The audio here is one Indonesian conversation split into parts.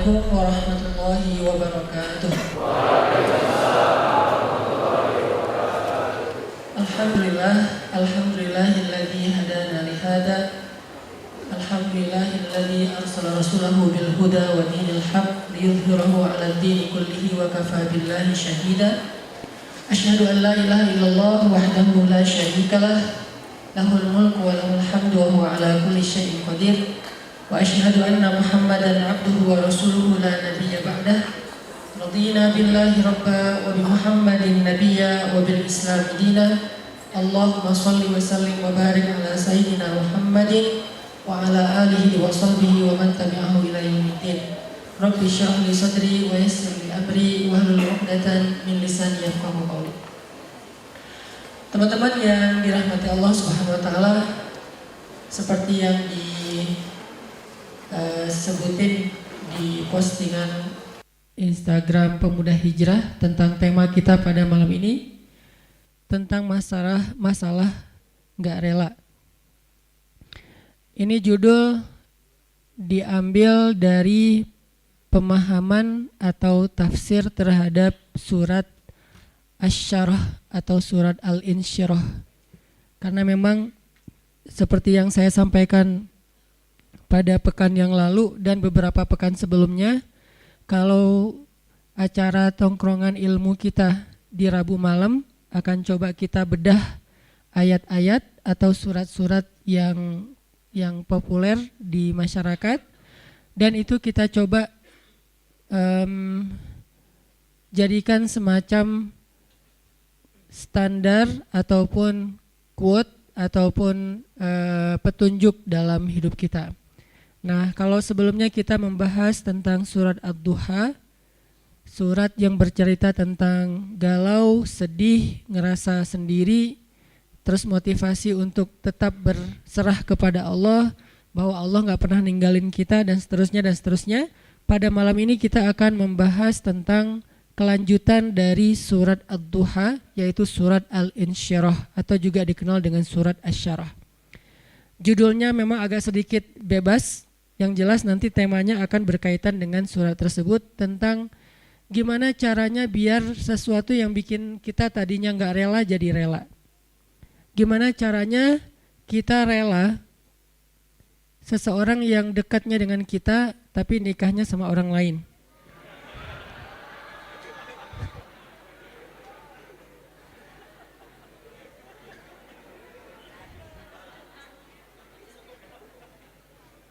Assalamualaikum warahmatullahi wabarakatuh. Alhamdulillahilladzi hadana li hada. Alhamdulillahilladzi arsala rasulahu bil huda wa dinil haqq liyudhhirahu 'alad dini kullihi wa kafaa billahi shahida. Asyhadu an la ilaha illallah wahdahu la syarikalah, lahul mulku wa lahul hamdu wa huwa 'ala kulli syai'in qadir. Wa asyhadu anna Muhammadan 'abduhu wa rasuluhu la nabiyya ba'dah. Radina billahi rabba wa bi Muhammadin nabiyya wa bil Islam dina. Allahumma shalli wa sallim wa barik ala sayyidina Muhammadin wa ala alihi wa sahbihi wa man tabi'ahu ila yaumiddin. Rabbi shrah li sadri wa yassir li amri wahlul 'uqdatam min lisani yafqahu qawli. Teman-teman yang dirahmati Allah Subhanahu wa taala, seperti yang sebutin di postingan Instagram Pemuda Hijrah tentang tema kita pada malam ini, tentang masalah nggak rela. Ini judul diambil dari pemahaman atau tafsir terhadap surat Asy-Syarah atau surat Al-Insyirah. Karena memang seperti yang saya sampaikan pada pekan yang lalu dan beberapa pekan sebelumnya, kalau acara tongkrongan ilmu kita di Rabu malam akan coba kita bedah ayat-ayat atau surat-surat yang populer di masyarakat, dan itu kita coba jadikan semacam standar ataupun quote ataupun petunjuk dalam hidup kita. Nah, kalau sebelumnya kita membahas tentang surat Ad-Duha, surat yang bercerita tentang galau, sedih, ngerasa sendiri, terus motivasi untuk tetap berserah kepada Allah, bahwa Allah gak pernah ninggalin kita, dan seterusnya dan seterusnya. Pada malam ini kita akan membahas tentang kelanjutan dari surat Ad-Duha, yaitu surat Al-Insyirah atau juga dikenal dengan surat Asy-Syarah. Judulnya memang agak sedikit bebas, yang jelas nanti temanya akan berkaitan dengan surat tersebut, tentang gimana caranya biar sesuatu yang bikin kita tadinya gak rela jadi rela. Gimana caranya kita rela seseorang yang dekatnya dengan kita tapi nikahnya sama orang lain.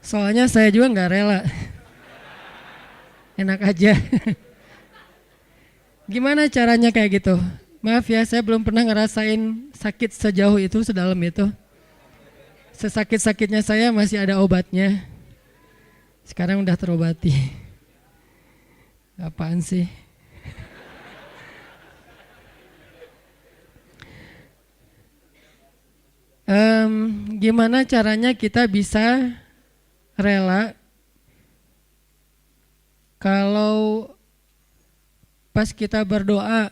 Soalnya saya juga gak rela. Enak aja. Gimana caranya kayak gitu? Maaf ya, saya belum pernah ngerasain sakit sejauh itu, sedalam itu. Sesakit-sakitnya saya masih ada obatnya. Sekarang udah terobati. Apaan sih? Gimana caranya kita bisa rela kalau pas kita berdoa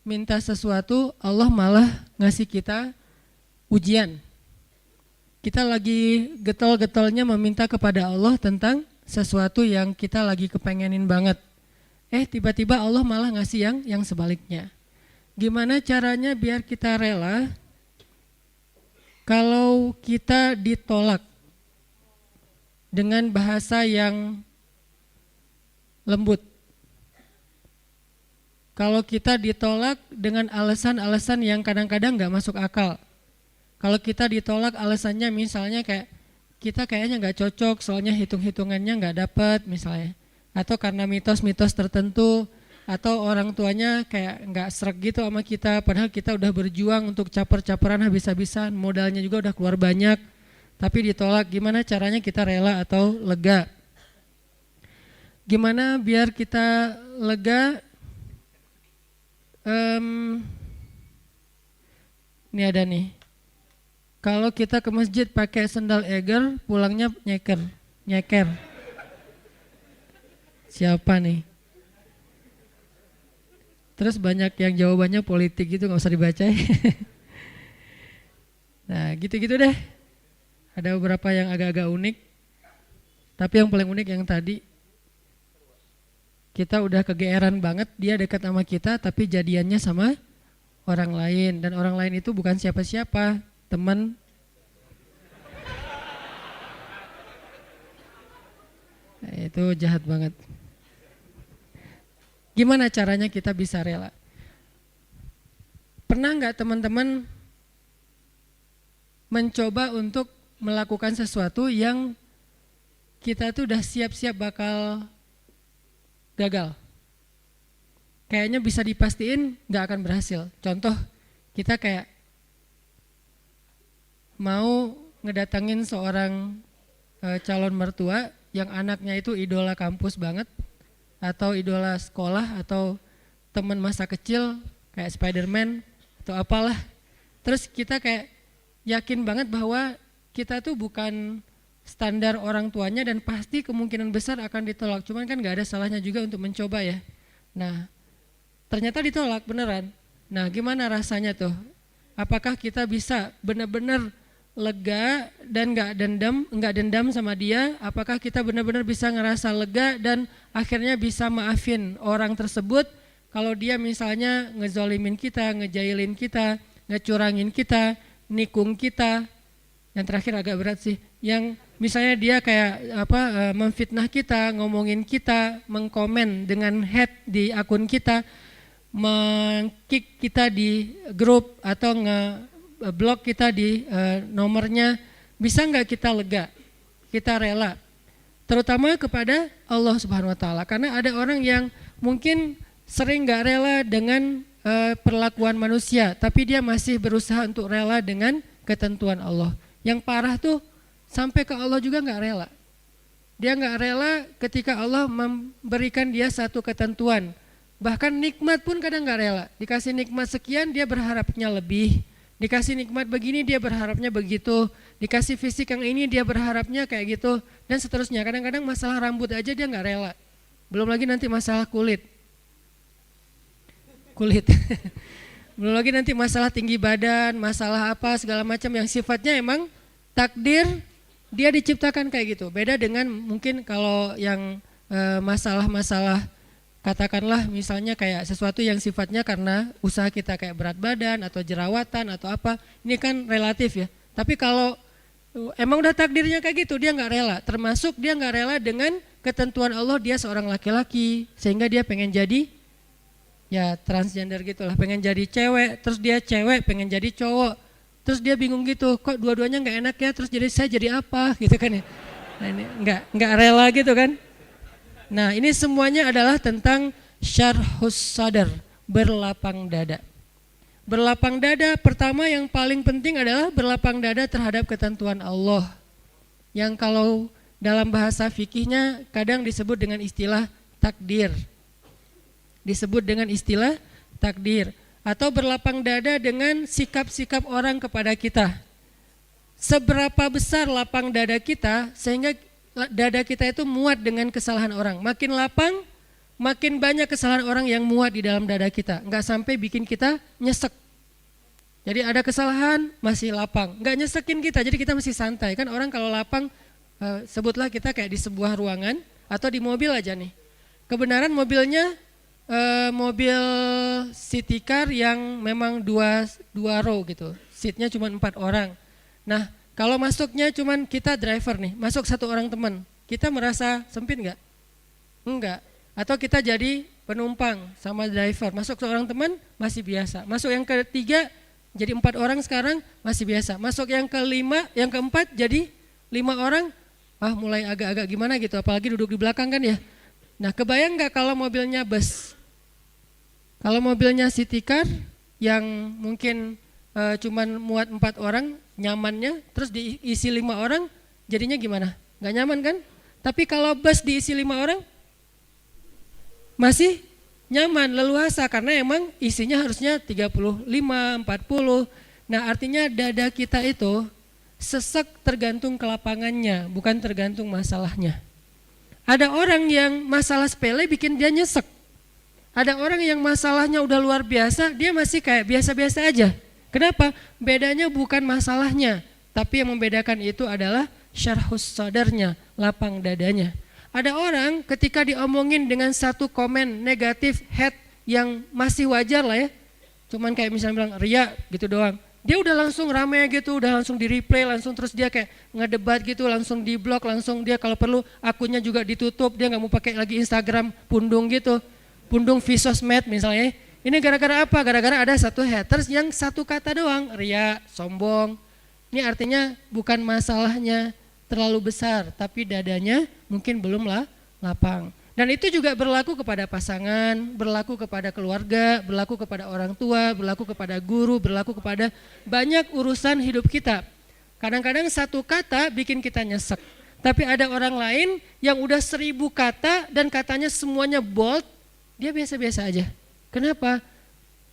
minta sesuatu, Allah malah ngasih kita ujian. Kita lagi getol-getolnya meminta kepada Allah tentang sesuatu yang kita lagi kepengenin banget. Tiba-tiba Allah malah ngasih yang sebaliknya. Gimana caranya biar kita rela kalau kita ditolak dengan bahasa yang lembut? Kalau kita ditolak dengan alasan-alasan yang kadang-kadang gak masuk akal. Kalau kita ditolak alasannya misalnya kayak kita kayaknya gak cocok, soalnya hitung-hitungannya gak dapat misalnya. Atau karena mitos-mitos tertentu, atau orang tuanya kayak gak sreg gitu sama kita, padahal kita udah berjuang untuk caper-caperan habis-habisan, modalnya juga udah keluar banyak, tapi ditolak. Gimana caranya kita rela atau lega? Gimana biar kita lega? Ini ada nih. Kalau kita ke masjid pakai sendal eger, pulangnya nyeker. Siapa nih? Terus banyak yang jawabannya politik gitu, gak usah dibaca. Nah gitu-gitu deh. Ada beberapa yang agak-agak unik. Tapi yang paling unik yang tadi. kita udah kegeeran banget dia dekat sama kita tapi jadiannya sama orang lain, dan orang lain itu bukan siapa-siapa, teman. Nah, itu jahat banget. Gimana caranya kita bisa rela? Pernah nggak teman-teman mencoba untuk melakukan sesuatu yang kita tuh udah siap-siap bakal gagal? Kayaknya bisa dipastiin nggak akan berhasil. Contoh, kita kayak mau ngedatangin seorang calon mertua yang anaknya itu idola kampus banget, atau idola sekolah, atau teman masa kecil kayak Spider-Man atau apalah. Terus kita kayak yakin banget bahwa kita tuh bukan standar orang tuanya dan pasti kemungkinan besar akan ditolak. Cuman kan gak ada salahnya juga untuk mencoba ya. Nah, ternyata ditolak beneran. Nah, gimana rasanya tuh? Apakah kita bisa benar-benar lega dan nggak dendam sama dia? Apakah kita benar-benar bisa ngerasa lega dan akhirnya bisa maafin orang tersebut kalau dia misalnya ngezolimin kita, ngejailin kita, ngecurangin kita, nikung kita? Yang terakhir agak berat sih, yang misalnya dia kayak memfitnah kita, ngomongin kita, mengkomen dengan hate di akun kita, meng-kick kita di grup atau blok kita di nomornya. Bisa nggak kita lega, kita rela, terutama kepada Allah Subhanahu Wa Taala? Karena ada orang yang mungkin sering nggak rela dengan perlakuan manusia, tapi dia masih berusaha untuk rela dengan ketentuan Allah. Yang parah tuh sampai ke Allah juga nggak rela. Dia nggak rela ketika Allah memberikan dia satu ketentuan. Bahkan nikmat pun kadang nggak rela. Dikasih nikmat sekian dia berharapnya lebih. Dikasih nikmat begini dia berharapnya begitu. Dikasih fisik yang ini dia berharapnya kayak gitu. Dan seterusnya. Kadang-kadang masalah rambut aja dia nggak rela. Belum lagi nanti masalah kulit. Belum lagi nanti masalah tinggi badan, masalah apa segala macam yang sifatnya emang takdir dia diciptakan kayak gitu. Beda dengan mungkin kalau yang masalah-masalah katakanlah misalnya kayak sesuatu yang sifatnya karena usaha kita kayak berat badan atau jerawatan atau apa, ini kan relatif ya. Tapi kalau emang udah takdirnya kayak gitu dia nggak rela. Termasuk dia nggak rela dengan ketentuan Allah, dia seorang laki-laki sehingga dia pengen jadi ya transgender gitulah, pengen jadi cewek, terus dia cewek pengen jadi cowok, terus dia bingung gitu, kok dua-duanya nggak enak ya, terus saya jadi apa gitu kan ya. Nah ini nggak rela gitu kan. Nah ini semuanya adalah tentang syarhus sadar, berlapang dada. Berlapang dada pertama yang paling penting adalah berlapang dada terhadap ketentuan Allah, yang kalau dalam bahasa fikihnya kadang disebut dengan istilah takdir. Disebut dengan istilah takdir, atau berlapang dada dengan sikap-sikap orang kepada kita. Seberapa besar lapang dada kita sehingga dada kita itu muat dengan kesalahan orang. Makin lapang, makin banyak kesalahan orang yang muat di dalam dada kita. Enggak sampai bikin kita nyesek. Jadi ada kesalahan masih lapang, enggak nyesekin kita, jadi kita masih santai. Kan orang kalau lapang, sebutlah kita kayak di sebuah ruangan atau di mobil aja nih. Kebenaran mobilnya mobil city car yang memang dua row gitu, seatnya cuma 4 orang. Nah kalau masuknya cuma kita driver nih, masuk 1 orang teman, kita merasa sempit nggak? Enggak. Atau kita jadi penumpang sama driver, masuk seorang teman masih biasa. Masuk yang ketiga jadi 4 orang sekarang masih biasa. Masuk yang kelima, yang keempat jadi 5 orang, mulai agak-agak gimana gitu, apalagi duduk di belakang kan ya. Nah kebayang nggak kalau mobilnya bus? Kalau mobilnya city car yang mungkin cuman muat 4 orang nyamannya, terus diisi 5 orang, jadinya gimana? Nggak nyaman kan? Tapi kalau bus diisi 5 orang, masih nyaman, leluasa, karena emang isinya harusnya 35, 40. Nah artinya dada kita itu sesek tergantung kelapangannya, bukan tergantung masalahnya. Ada orang yang masalah sepele bikin dia nyesek. Ada orang yang masalahnya udah luar biasa, dia masih kayak biasa-biasa aja. Kenapa? Bedanya bukan masalahnya, tapi yang membedakan itu adalah syarhus sadarnya, lapang dadanya. Ada orang ketika diomongin dengan satu komen negatif, hate yang masih wajar lah ya. Cuman kayak misalnya bilang ria gitu doang. Dia udah langsung rame gitu, udah langsung di replay, langsung terus dia kayak ngedebat gitu, langsung di blok, langsung dia kalau perlu akunnya juga ditutup, dia nggak mau pakai lagi Instagram pundung gitu. Pundung Visosmed misalnya. Ini gara-gara apa? Gara-gara ada satu haters yang satu kata doang, ria, sombong. Ini artinya bukan masalahnya terlalu besar, tapi dadanya mungkin belum lapang. Dan itu juga berlaku kepada pasangan, berlaku kepada keluarga, berlaku kepada orang tua, berlaku kepada guru, berlaku kepada banyak urusan hidup kita. Kadang-kadang satu kata bikin kita nyesek. Tapi ada orang lain yang udah 1000 kata dan katanya semuanya bold, dia biasa-biasa aja. Kenapa?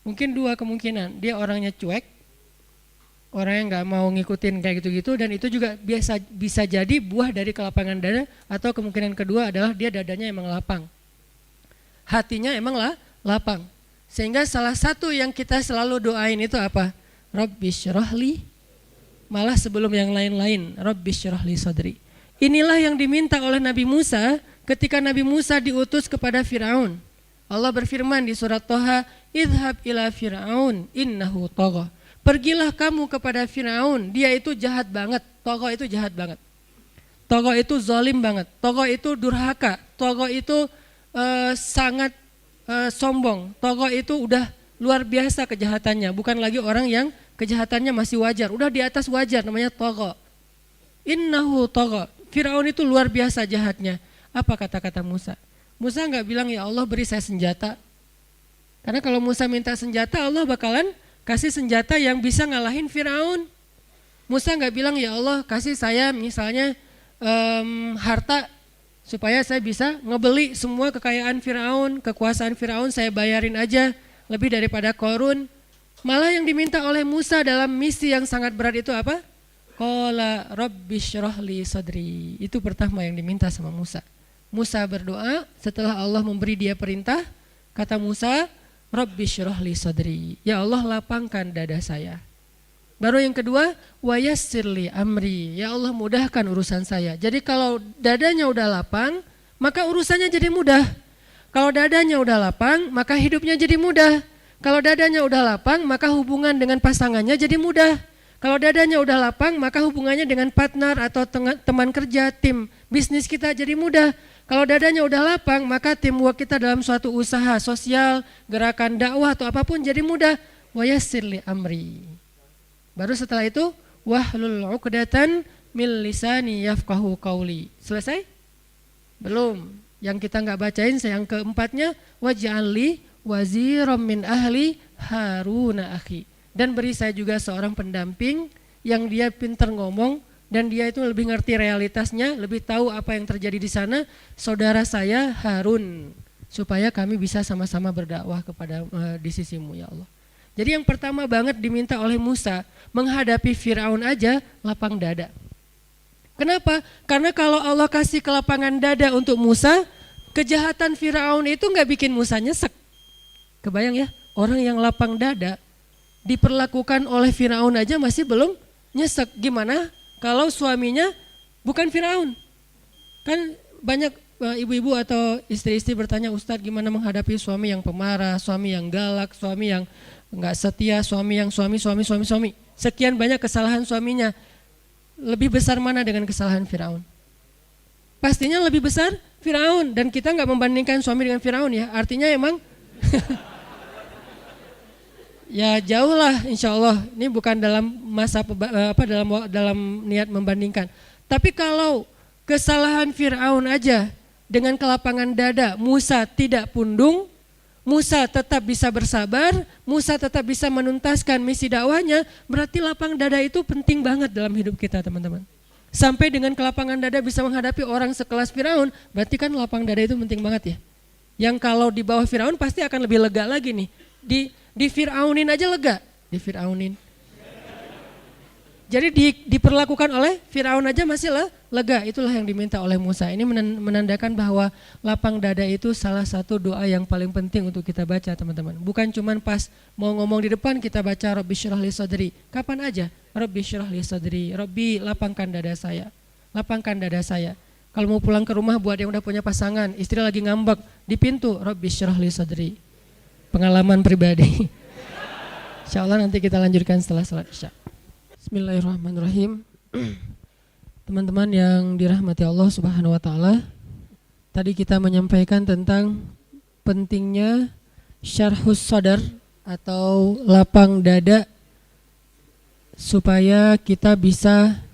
Mungkin 2 kemungkinan, dia orangnya cuek, orang yang nggak mau ngikutin kayak gitu-gitu, dan itu juga bisa jadi buah dari kelapangan dada, atau kemungkinan kedua adalah dia dadanya emang lapang, hatinya emang lapang. Sehingga salah satu yang kita selalu doain itu apa? Rabbi syrahli, malah sebelum yang lain-lain, Rabbi syrahli sadri. Inilah yang diminta oleh Nabi Musa ketika Nabi Musa diutus kepada Firaun. Allah berfirman di surat Toha, idhab ila Firaun innahu tagha. Pergilah kamu kepada Firaun, dia itu jahat banget. Togo itu jahat banget. Togo itu zalim banget. Togo itu durhaka. Togo itu sangat sombong. Togo itu udah luar biasa kejahatannya. Bukan lagi orang yang kejahatannya masih wajar. Udah di atas wajar, namanya togo. Innahu togo. Firaun itu luar biasa jahatnya. Apa kata-kata Musa? Musa nggak bilang ya Allah beri saya senjata. Karena kalau Musa minta senjata, Allah bakalan kasih senjata yang bisa ngalahin Firaun. Musa nggak bilang ya Allah kasih saya misalnya harta supaya saya bisa ngebeli semua kekayaan Firaun, kekuasaan Firaun saya bayarin aja lebih daripada Korun. Malah yang diminta oleh Musa dalam misi yang sangat berat itu apa? Qala rabbi syrahli sadri. Itu pertama yang diminta sama Musa. Musa berdoa setelah Allah memberi dia perintah, kata Musa, Rabbi syrahli sadri. Ya Allah lapangkan dada saya. Baru yang kedua, wa yassirli amri. Ya Allah mudahkan urusan saya. Jadi kalau dadanya udah lapang, maka urusannya jadi mudah. Kalau dadanya udah lapang, maka hidupnya jadi mudah. Kalau dadanya udah lapang, maka hubungan dengan pasangannya jadi mudah. Kalau dadanya udah lapang, maka hubungannya dengan partner atau teman kerja, tim bisnis kita jadi mudah. Kalau dadanya udah lapang, maka teamwork kita dalam suatu usaha sosial, gerakan dakwah atau apapun jadi mudah. Wa yassirli amri. Baru setelah itu, wahlul 'uqdatan min lisani yafqahu qauli. Selesai? Belum. Yang kita nggak bacain yang keempatnya, waj'alli waziram min ahli Haruna akhi. Dan beri saya juga seorang pendamping yang dia pintar ngomong, dan dia itu lebih ngerti realitasnya, lebih tahu apa yang terjadi di sana, saudara saya Harun, supaya kami bisa sama-sama berdakwah kepada di sisimu ya Allah. Jadi yang pertama banget diminta oleh Musa, menghadapi Firaun aja lapang dada. Kenapa? Karena kalau Allah kasih kelapangan dada untuk Musa, kejahatan Firaun itu nggak bikin Musa nyesek. Kebayang ya, orang yang lapang dada diperlakukan oleh Firaun aja masih belum nyesek. Gimana kalau suaminya bukan Firaun? Kan banyak ibu-ibu atau istri-istri bertanya, Ustadz gimana menghadapi suami yang pemarah, suami yang galak, suami yang nggak setia, suami yang suami. Sekian banyak kesalahan suaminya. Lebih besar mana dengan kesalahan Firaun? Pastinya lebih besar Firaun, dan kita nggak membandingkan suami dengan Firaun ya. Artinya emang ya jauh lah insya Allah. Ini bukan dalam masa dalam niat membandingkan. Tapi kalau kesalahan Firaun aja dengan kelapangan dada Musa tidak pundung, Musa tetap bisa bersabar, Musa tetap bisa menuntaskan misi dakwahnya, berarti lapang dada itu penting banget dalam hidup kita teman-teman. Sampai dengan kelapangan dada bisa menghadapi orang sekelas Firaun, berarti kan lapang dada itu penting banget ya. Yang kalau di bawah Firaun pasti akan lebih lega lagi nih. Di Firaunin aja lega, di Firaunin. Jadi diperlakukan oleh Firaun aja masih lega. Itulah yang diminta oleh Musa. Ini menandakan bahwa lapang dada itu salah satu doa yang paling penting untuk kita baca teman-teman. Bukan cuman pas mau ngomong di depan kita baca Rabbi syrah li sadri. Kapan aja Rabbi syrah li sadri, Rabbi lapangkan dada saya. Lapangkan dada saya. Kalau mau pulang ke rumah buat yang udah punya pasangan, istri lagi ngambek di pintu, Rabbi syrah li sadri. Pengalaman pribadi. Insyaallah nanti kita lanjutkan setelah salat Isya. Bismillahirrahmanirrahim. Teman-teman yang dirahmati Allah Subhanahu wa taala, tadi kita menyampaikan tentang pentingnya syarhus sadar atau lapang dada supaya kita bisa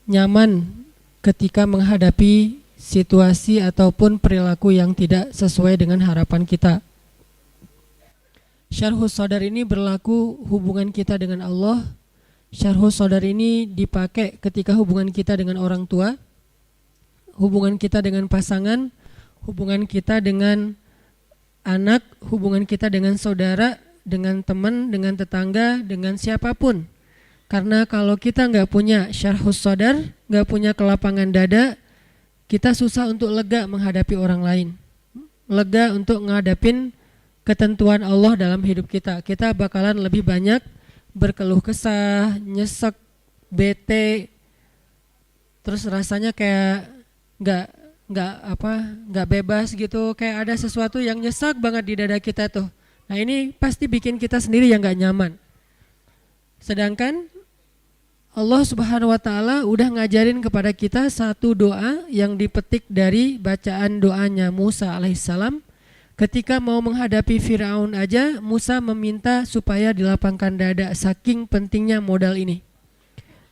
nyaman ketika menghadapi situasi ataupun perilaku yang tidak sesuai dengan harapan kita. Syarhus sadar ini berlaku hubungan kita dengan Allah. Syarhus sadar ini dipakai ketika hubungan kita dengan orang tua, hubungan kita dengan pasangan, hubungan kita dengan anak, hubungan kita dengan saudara, dengan teman, dengan tetangga, dengan siapapun. Karena kalau kita nggak punya syarhus sadar, nggak punya kelapangan dada, kita susah untuk lega menghadapi orang lain. Lega untuk ngadapin ketentuan Allah dalam hidup kita. Kita bakalan lebih banyak berkeluh kesah, nyesek, bete, terus rasanya kayak nggak bebas gitu, kayak ada sesuatu yang nyesek banget di dada kita tuh. Nah ini pasti bikin kita sendiri yang nggak nyaman. Sedangkan Allah Subhanahu wa taala udah ngajarin kepada kita satu doa yang dipetik dari bacaan doanya Musa alaihissalam. Ketika mau menghadapi Firaun aja, Musa meminta supaya dilapangkan dada, saking pentingnya modal ini.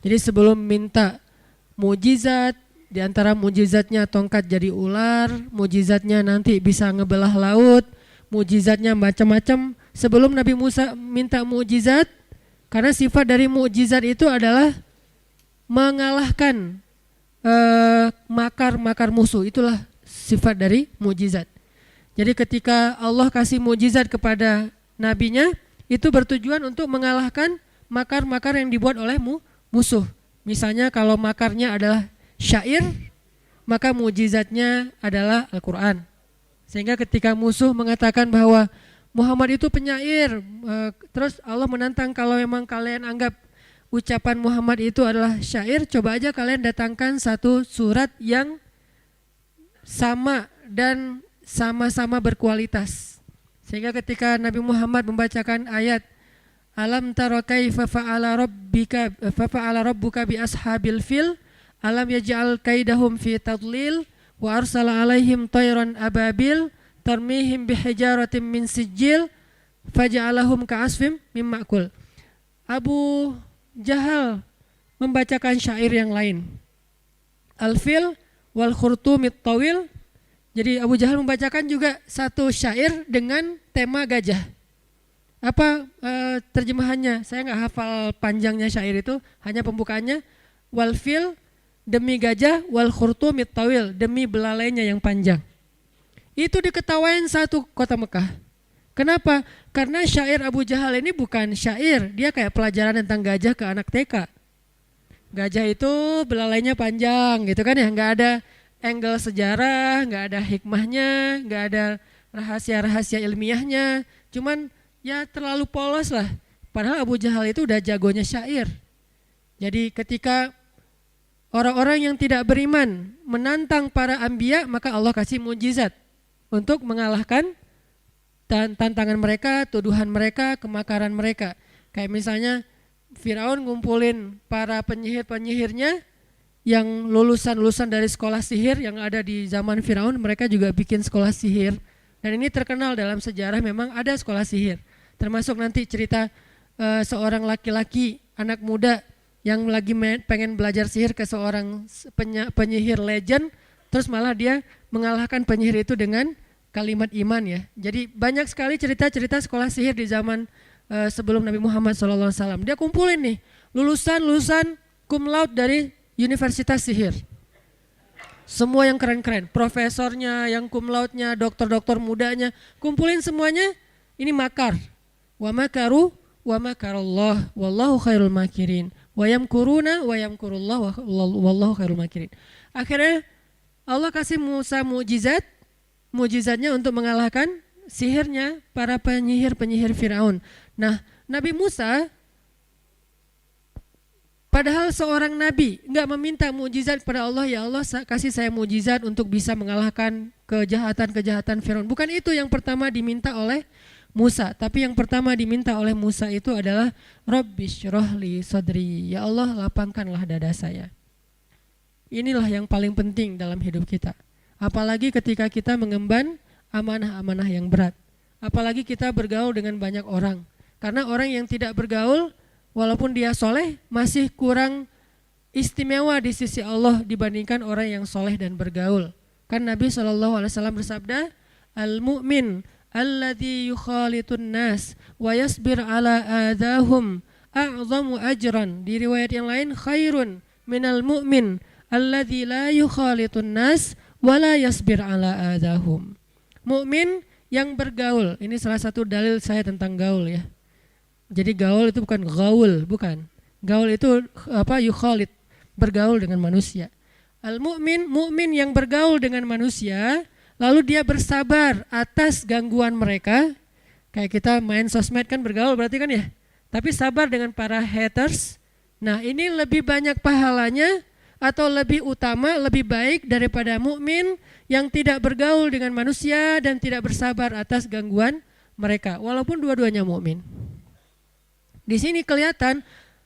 Jadi sebelum minta mujizat, di antara mujizatnya tongkat jadi ular, mujizatnya nanti bisa ngebelah laut, mujizatnya macam-macam. Sebelum Nabi Musa minta mujizat, karena sifat dari mukjizat itu adalah mengalahkan makar-makar musuh. Itulah sifat dari mukjizat. Jadi ketika Allah kasih mukjizat kepada nabinya, itu bertujuan untuk mengalahkan makar-makar yang dibuat oleh musuh. Misalnya kalau makarnya adalah syair, maka mukjizatnya adalah Al-Quran. Sehingga ketika musuh mengatakan bahwa Muhammad itu penyair, terus Allah menantang, kalau memang kalian anggap ucapan Muhammad itu adalah syair, coba aja kalian datangkan satu surat yang sama dan sama-sama berkualitas. Sehingga ketika Nabi Muhammad membacakan ayat Alam tara kaifa fa'ala rabbuka bi ashabil fil alam yaj'al kaidahum fi tadlil wa arsala alaihim tayran ababil tarmihim bihijaratin min sijil faja'alahum ka'asfim mim ma'kul. Abu Jahal membacakan syair yang lain, Al-Fil wal Khurtumit Tawil. Jadi Abu Jahal membacakan juga satu syair dengan tema gajah. Apa terjemahannya? Saya nggak hafal panjangnya syair itu, hanya pembukaannya wal fil demi gajah, wal khurtumit tawil demi belalainya yang panjang. Itu diketawain satu kota Mekah. Kenapa? Karena syair Abu Jahal ini bukan syair, dia kayak pelajaran tentang gajah ke anak TK. Gajah itu belalainya panjang gitu kan ya, nggak ada angle sejarah, nggak ada hikmahnya, nggak ada rahasia-rahasia ilmiahnya, cuman ya terlalu polos lah. Padahal Abu Jahal itu udah jagonya syair. Jadi ketika orang-orang yang tidak beriman menantang para anbiya, maka Allah kasih mukjizat untuk mengalahkan tantangan mereka, tuduhan mereka, kemakaran mereka. Kayak misalnya Firaun ngumpulin para penyihir-penyihirnya yang lulusan-lulusan dari sekolah sihir yang ada di zaman Firaun, mereka juga bikin sekolah sihir. Dan ini terkenal dalam sejarah, memang ada sekolah sihir. Termasuk nanti cerita seorang laki-laki, anak muda yang lagi pengen belajar sihir ke seorang penyihir legend, terus malah dia mengalahkan penyihir itu dengan kalimat iman ya. Jadi banyak sekali cerita-cerita sekolah sihir di zaman sebelum Nabi Muhammad SAW. Dia kumpulin nih lulusan cum laude dari Universitas Sihir. Semua yang keren-keren, profesornya, yang cum laude-nya, dokter-dokter mudanya, kumpulin semuanya. Ini makar. Wa makaru wa makarallah wallahu khairul makirin. Wa yamkuruna wa yamkurullah wallahu khairul makirin. Akhirnya Allah kasih Musa mukjizat. Mukjizatnya untuk mengalahkan sihirnya para penyihir-penyihir Firaun. Nah, Nabi Musa Padahal seorang nabi nggak meminta mukjizat kepada Allah, ya Allah kasih saya mukjizat untuk bisa mengalahkan kejahatan-kejahatan Firaun. Bukan itu yang pertama diminta oleh Musa, tapi yang pertama diminta oleh Musa itu adalah Rabbishrahli sadri, ya Allah lapangkanlah dada saya. Inilah yang paling penting dalam hidup kita. Apalagi ketika kita mengemban amanah-amanah yang berat. Apalagi kita bergaul dengan banyak orang. Karena orang yang tidak bergaul, walaupun dia soleh, masih kurang istimewa di sisi Allah dibandingkan orang yang soleh dan bergaul. Kan Nabi SAW bersabda, Al-mu'min alladhi yukhalitun nas wa yasbir ala adahum a'zamu ajran. Di riwayat yang lain, khairun minal mu'min alladhi la yukhalitun nas wa la yasbir ala adahum. Mukmin yang bergaul, ini salah satu dalil saya tentang gaul ya. Jadi gaul itu bukan gaul, bukan. Gaul itu yukhalit, bergaul dengan manusia. Al-mu'min, mu'min yang bergaul dengan manusia, lalu dia bersabar atas gangguan mereka. Kayak kita main sosmed kan bergaul berarti kan ya. Tapi sabar dengan para haters. Nah, ini lebih banyak pahalanya atau lebih utama, lebih baik daripada mukmin yang tidak bergaul dengan manusia dan tidak bersabar atas gangguan mereka. Walaupun dua-duanya mukmin. Di sini kelihatan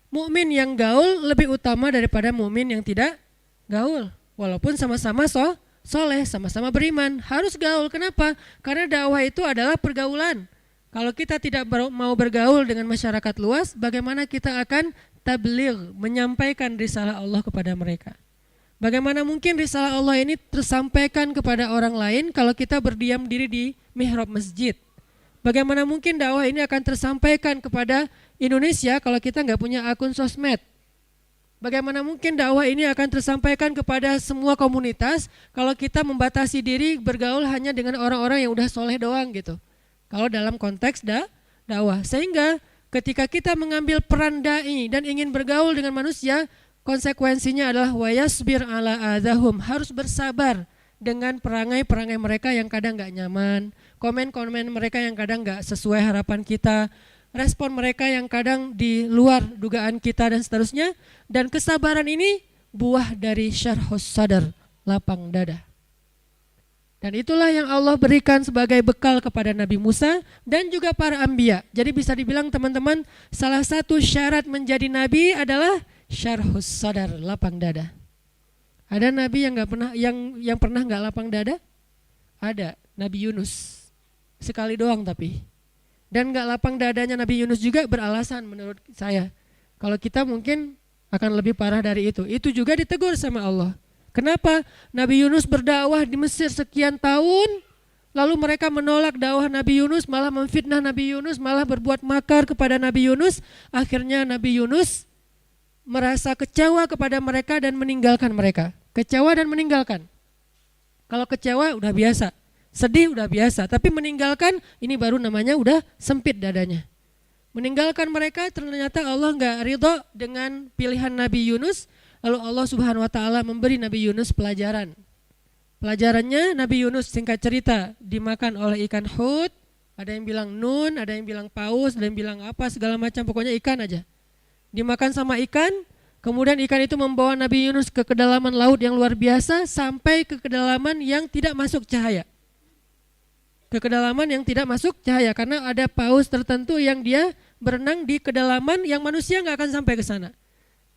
mukmin yang gaul lebih utama daripada mukmin yang tidak gaul. Walaupun sama-sama soleh, sama-sama beriman, harus gaul. Kenapa? Karena dakwah itu adalah pergaulan. Kalau kita tidak mau bergaul dengan masyarakat luas, bagaimana kita akan tabligh, menyampaikan risalah Allah kepada mereka? Bagaimana mungkin risalah Allah ini tersampaikan kepada orang lain kalau kita berdiam diri di mihrab masjid? Bagaimana mungkin dakwah ini akan tersampaikan kepada Indonesia kalau kita nggak punya akun sosmed? Bagaimana mungkin dakwah ini akan tersampaikan kepada semua komunitas kalau kita membatasi diri bergaul hanya dengan orang-orang yang udah soleh doang gitu? Kalau dalam konteks dakwah, sehingga ketika kita mengambil peran dai dan ingin bergaul dengan manusia, konsekuensinya adalah wayasbir ala adahum, harus bersabar dengan perangai-perangai mereka yang kadang nggak nyaman, komen-komen mereka yang kadang nggak sesuai harapan kita, respon mereka yang kadang di luar dugaan kita dan seterusnya. Dan kesabaran ini buah dari syarhus sadar, lapang dada. Dan itulah yang Allah berikan sebagai bekal kepada Nabi Musa dan juga para anbiya. Jadi bisa dibilang teman-teman, salah satu syarat menjadi nabi adalah syarhus sadar, lapang dada. Ada nabi yang nggak pernah yang pernah nggak lapang dada? Ada, Nabi Yunus. Sekali doang tapi. Dan nggak lapang dadanya Nabi Yunus juga beralasan menurut saya. Kalau kita mungkin akan lebih parah dari itu. Itu juga ditegur sama Allah. Kenapa? Nabi Yunus berdakwah di Mesir sekian tahun, lalu mereka menolak dakwah Nabi Yunus, malah memfitnah Nabi Yunus, malah berbuat makar kepada Nabi Yunus. Akhirnya Nabi Yunus merasa kecewa kepada mereka dan meninggalkan mereka. Kecewa dan meninggalkan. Kalau kecewa udah biasa, sedih udah biasa, tapi meninggalkan ini baru namanya udah sempit dadanya. Meninggalkan mereka, ternyata Allah nggak ridho dengan pilihan Nabi Yunus. Lalu Allah Subhanahu Wa Taala memberi Nabi Yunus pelajaran. Pelajarannya Nabi Yunus singkat cerita dimakan oleh ikan hut. Ada yang bilang nun, ada yang bilang paus, ada yang bilang apa segala macam, pokoknya ikan aja. Dimakan sama ikan, kemudian ikan itu membawa Nabi Yunus ke kedalaman laut yang luar biasa sampai ke kedalaman yang tidak masuk cahaya. Ke kedalaman yang tidak masuk cahaya karena ada paus tertentu yang dia berenang di kedalaman yang manusia nggak akan sampai ke sana,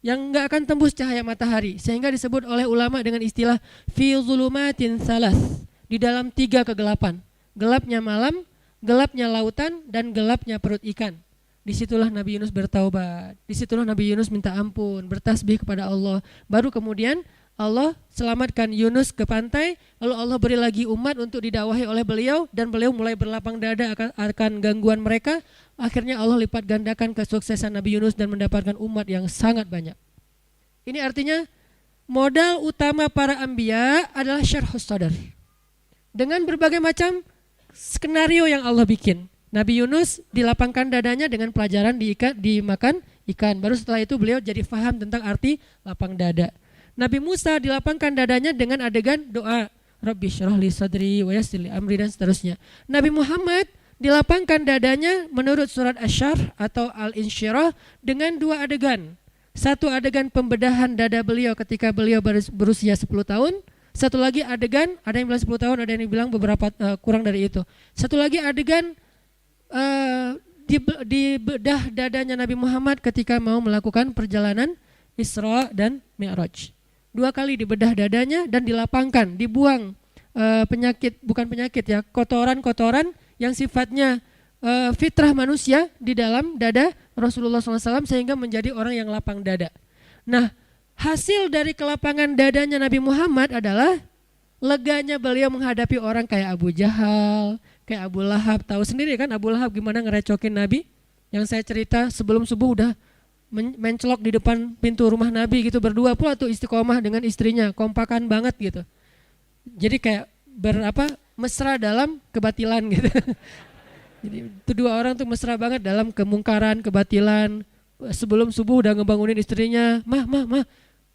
yang nggak akan tembus cahaya matahari, sehingga disebut oleh ulama dengan istilah fi zulumatin salas, di dalam 3 kegelapan, gelapnya malam, gelapnya lautan, dan gelapnya perut ikan. Disitulah Nabi Yunus bertaubat, disitulah Nabi Yunus minta ampun, bertasbih kepada Allah. Baru kemudian Allah selamatkan Yunus ke pantai, lalu Allah beri lagi umat untuk didakwahi oleh beliau, dan beliau mulai berlapang dada akan gangguan mereka. Akhirnya Allah lipat gandakan kesuksesan Nabi Yunus dan mendapatkan umat yang sangat banyak. Ini artinya modal utama para anbiya adalah syarhus sadar. Dengan berbagai macam skenario yang Allah bikin. Nabi Yunus dilapangkan dadanya dengan pelajaran dimakan ikan. Baru setelah itu beliau jadi faham tentang arti lapang dada. Nabi Musa dilapangkan dadanya dengan adegan doa Rabbi syrahli sadri wa yassir li amri dan seterusnya. Nabi Muhammad dilapangkan dadanya menurut surat Asy-Syarh atau Al-Insyirah dengan 2 adegan. Satu adegan pembedahan dada beliau ketika beliau berusia 10 tahun. Satu lagi adegan, ada yang bilang 10 tahun, ada yang bilang beberapa kurang dari itu. Satu lagi adegan di bedah dadanya Nabi Muhammad ketika mau melakukan perjalanan Isra dan Mi'raj. 2 kali dibedah dadanya dan dilapangkan, dibuang bukan penyakit ya, kotoran-kotoran yang sifatnya fitrah manusia di dalam dada Rasulullah SAW sehingga menjadi orang yang lapang dada. Nah, hasil dari kelapangan dadanya Nabi Muhammad adalah leganya beliau menghadapi orang kayak Abu Jahal, kayak Abu Lahab. Tahu sendiri kan Abu Lahab gimana ngerecokin Nabi? Yang saya cerita sebelum subuh udah mencelok di depan pintu rumah Nabi gitu, berdua pula tuh istiqomah dengan istrinya, kompakan banget gitu. Jadi kayak mesra dalam kebatilan gitu. Jadi itu 2 orang tuh mesra banget dalam kemungkaran, kebatilan. Sebelum subuh udah ngebangunin istrinya, mah,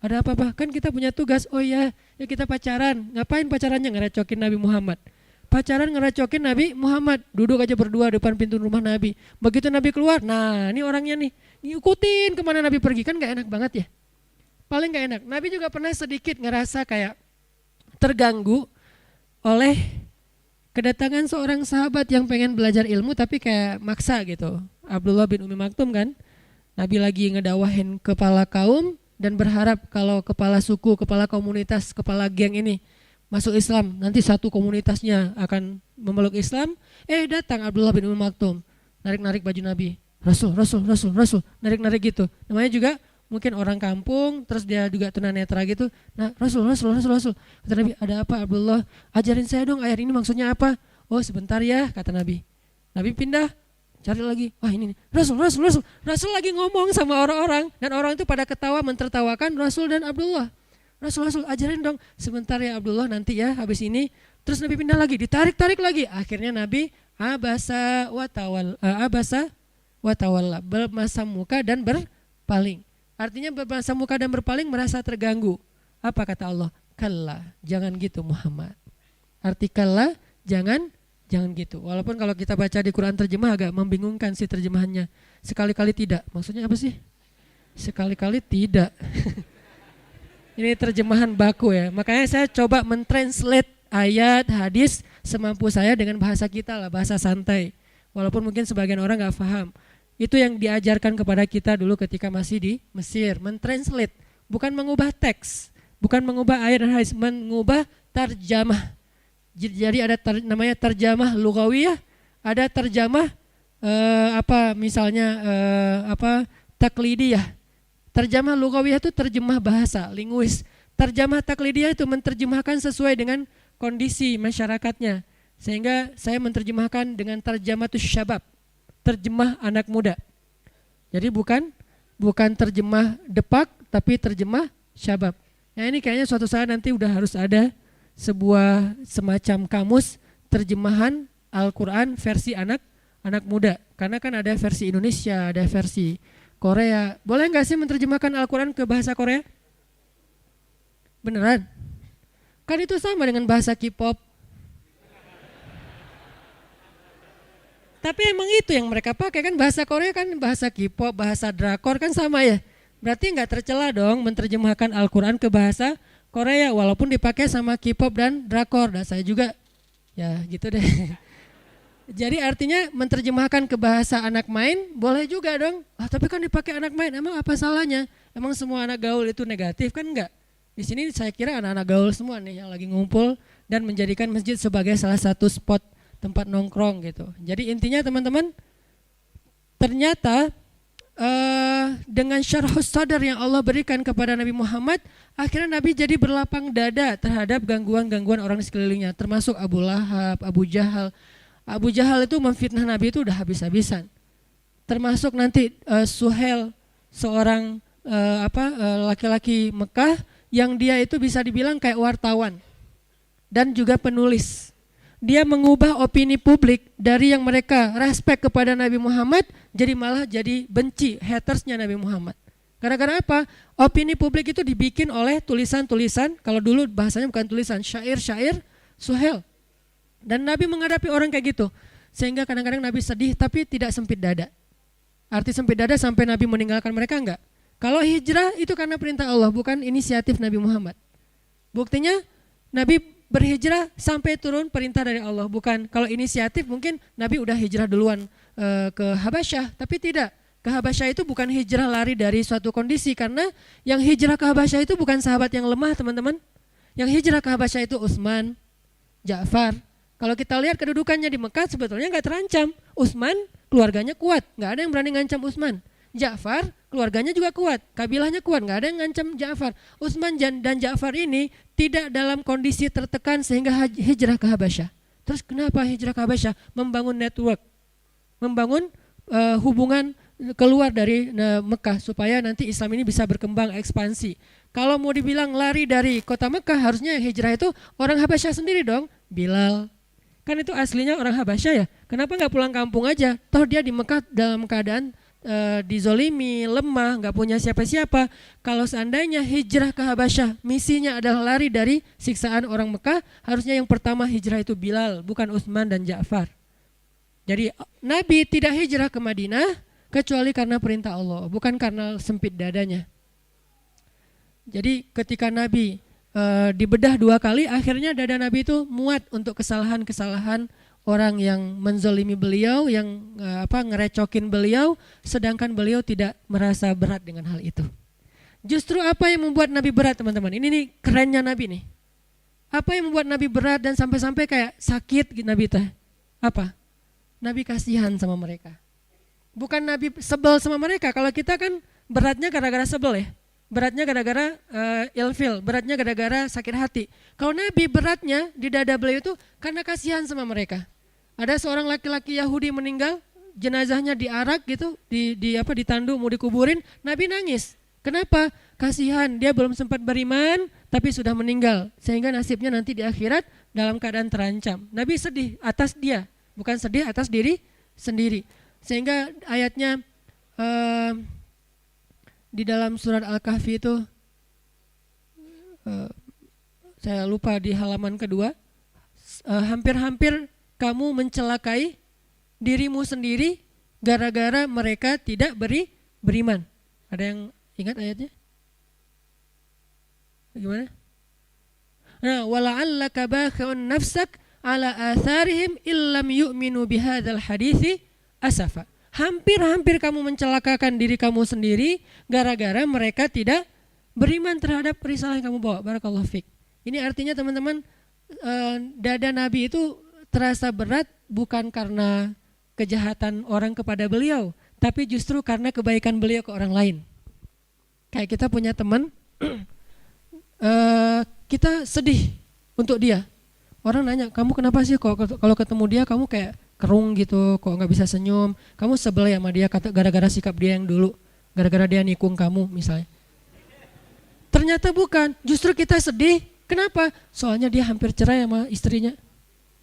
ada apa-apa? Kan kita punya tugas. Oh iya, ya kita pacaran. Ngapain pacarannya? Ngerecokin Nabi Muhammad. Pacaran ngerecokin Nabi Muhammad, duduk aja berdua depan pintu rumah Nabi. Begitu Nabi keluar, nah ini orangnya nih, ngikutin kemana Nabi pergi, kan gak enak banget ya. Paling gak enak. Nabi juga pernah sedikit ngerasa kayak terganggu oleh kedatangan seorang sahabat yang pengen belajar ilmu tapi kayak maksa gitu. Abdullah bin Umi Maktum kan, Nabi lagi ngedawahin kepala kaum dan berharap kalau kepala suku, kepala komunitas, kepala geng ini masuk Islam, nanti satu komunitasnya akan memeluk Islam. Datang Abdullah bin Umi Maktum, narik-narik baju Nabi. Rasul, narik-narik gitu. Namanya juga mungkin orang kampung, terus dia juga tunanetra gitu. Nah, Rasul. Kata Nabi, ada apa Abdullah? Ajarin saya dong ayat ini maksudnya apa? Oh sebentar ya, kata Nabi. Nabi pindah, cari lagi. Wah ini nih. Rasul lagi ngomong sama orang-orang. Dan orang itu pada ketawa, mentertawakan Rasul dan Abdullah. Rasul, ajarin dong. Sebentar ya Abdullah, nanti ya habis ini. Terus Nabi pindah lagi, ditarik lagi. Akhirnya Nabi abasa watawalla, bermasam muka dan berpaling. Artinya bermasam muka dan berpaling, merasa terganggu. Apa kata Allah? Kalla, jangan gitu Muhammad. Arti kalla, jangan gitu. Walaupun kalau kita baca di Quran terjemah agak membingungkan sih terjemahannya. Sekali-kali tidak. Maksudnya apa sih? Sekali-kali tidak. Ini terjemahan baku ya. Makanya saya coba mentranslate ayat, hadis semampu saya dengan bahasa kita lah, bahasa santai. Walaupun mungkin sebagian orang gak paham. Itu yang diajarkan kepada kita dulu ketika masih di Mesir. Mentranslate, bukan mengubah teks, bukan mengubah ayat dan hadis, mengubah tarjamah. Jadi ada namanya tarjamah lugawiyah, ada tarjamah taklidiyah. Terjemah lugawiyah itu terjemah bahasa, linguis. Terjemah taklidiyah itu menerjemahkan sesuai dengan kondisi masyarakatnya. Sehingga saya menerjemahkan dengan tarjamatus syabab, terjemah anak muda. Jadi bukan terjemah depak tapi terjemah syabab. Nah ini kayaknya suatu saat nanti udah harus ada sebuah semacam kamus terjemahan Al-Quran versi anak muda. Karena kan ada versi Indonesia, ada versi Korea. Boleh gak sih menerjemahkan Al-Quran ke bahasa Korea? Beneran? Kan itu sama dengan bahasa K-pop. Tapi emang itu yang mereka pakai kan, bahasa Korea kan bahasa K-pop, bahasa drakor kan sama ya. Berarti gak tercela dong menerjemahkan Al-Quran ke bahasa Korea walaupun dipakai sama K-pop dan drakor. Dan saya juga ya gitu deh. Jadi artinya menerjemahkan ke bahasa anak main boleh juga dong. Tapi kan dipakai anak main, emang apa salahnya? Emang semua anak gaul itu negatif kan enggak? Di sini saya kira anak-anak gaul semua nih yang lagi ngumpul dan menjadikan masjid sebagai salah satu spot tempat nongkrong gitu. Jadi intinya teman-teman, ternyata dengan syarhus sadar yang Allah berikan kepada Nabi Muhammad, akhirnya Nabi jadi berlapang dada terhadap gangguan-gangguan orang di sekelilingnya, termasuk Abu Lahab, Abu Jahal. Abu Jahal itu memfitnah Nabi itu udah habis-habisan. Termasuk nanti Suhail, seorang laki-laki Mekah yang dia itu bisa dibilang kayak wartawan dan juga penulis. Dia mengubah opini publik dari yang mereka respect kepada Nabi Muhammad jadi malah jadi benci, hatersnya Nabi Muhammad. Gara-gara apa? Opini publik itu dibikin oleh tulisan-tulisan, kalau dulu bahasanya bukan tulisan, syair-syair Suhail. Dan Nabi menghadapi orang kayak gitu. Sehingga kadang-kadang Nabi sedih tapi tidak sempit dada. Arti sempit dada sampai Nabi meninggalkan mereka enggak. Kalau hijrah itu karena perintah Allah, bukan inisiatif Nabi Muhammad. Buktinya Nabi berhijrah sampai turun perintah dari Allah, bukan. Kalau inisiatif mungkin Nabi udah hijrah duluan ke Habasyah, tapi tidak. Ke Habasyah itu bukan hijrah lari dari suatu kondisi, karena yang hijrah ke Habasyah itu bukan sahabat yang lemah, teman-teman. Yang hijrah ke Habasyah itu Utsman, Ja'far. Kalau kita lihat kedudukannya di Mekah sebetulnya nggak terancam. Utsman keluarganya kuat, nggak ada yang berani ngancam Utsman. Ja'far keluarganya juga kuat, kabilahnya kuat, nggak ada yang ngancam Ja'far. Utsman dan Ja'far ini tidak dalam kondisi tertekan sehingga hijrah ke Habasyah. Terus kenapa hijrah ke Habasyah? Membangun network, membangun hubungan keluar dari Mekah supaya nanti Islam ini bisa berkembang ekspansi. Kalau mau dibilang lari dari kota Mekah, harusnya hijrah itu orang Habasyah sendiri dong. Bilal, kan itu aslinya orang Habasyah ya. Kenapa nggak pulang kampung aja? Toh dia di Mekah dalam keadaan dizolimi, lemah, nggak punya siapa-siapa. Kalau seandainya hijrah ke Habasyah, misinya adalah lari dari siksaan orang Mekah, harusnya yang pertama hijrah itu Bilal, bukan Utsman dan Ja'far. Jadi Nabi tidak hijrah ke Madinah kecuali karena perintah Allah, bukan karena sempit dadanya. Jadi ketika Nabi dibedah 2 kali, akhirnya dada Nabi itu muat untuk kesalahan-kesalahan orang yang menzolimi beliau, yang ngerecokin beliau, sedangkan beliau tidak merasa berat dengan hal itu. Justru apa yang membuat Nabi berat, teman-teman? Ini nih kerennya Nabi nih. Apa yang membuat Nabi berat dan sampai-sampai kayak sakit Nabi teh? Apa? Nabi kasihan sama mereka. Bukan Nabi sebel sama mereka. Kalau kita kan beratnya gara-gara sebel ya. Beratnya gara-gara ilfil, beratnya gara-gara sakit hati. Kalau Nabi beratnya di dada beliau itu karena kasihan sama mereka. Ada seorang laki-laki Yahudi meninggal, jenazahnya diarak gitu, ditandu mau dikuburin, Nabi nangis. Kenapa? Kasihan, dia belum sempat beriman tapi sudah meninggal, sehingga nasibnya nanti di akhirat dalam keadaan terancam. Nabi sedih atas dia, bukan sedih atas diri sendiri. Sehingga ayatnya di dalam surat Al-Kahfi itu saya lupa di halaman kedua, hampir-hampir kamu mencelakai dirimu sendiri gara-gara mereka tidak beriman. Ada yang ingat ayatnya? Bagaimana? Nah, wala'allaka bakhi'un nafsak ala atharihim illam yu'minu bihadzal hadithi asafa. Hampir-hampir kamu mencelakakan diri kamu sendiri gara-gara mereka tidak beriman terhadap risalah yang kamu bawa. Barakallahu fiik. Ini artinya teman-teman, dada Nabi itu terasa berat bukan karena kejahatan orang kepada beliau, tapi justru karena kebaikan beliau ke orang lain. Kayak kita punya teman, kita sedih untuk dia. Orang nanya, kamu kenapa sih kalau ketemu dia kamu kayak kerung gitu, kok nggak bisa senyum? Kamu sebel ya sama dia gara-gara sikap dia yang dulu, gara-gara dia nikung kamu misalnya. Ternyata bukan, justru kita sedih. Kenapa? Soalnya dia hampir cerai sama istrinya.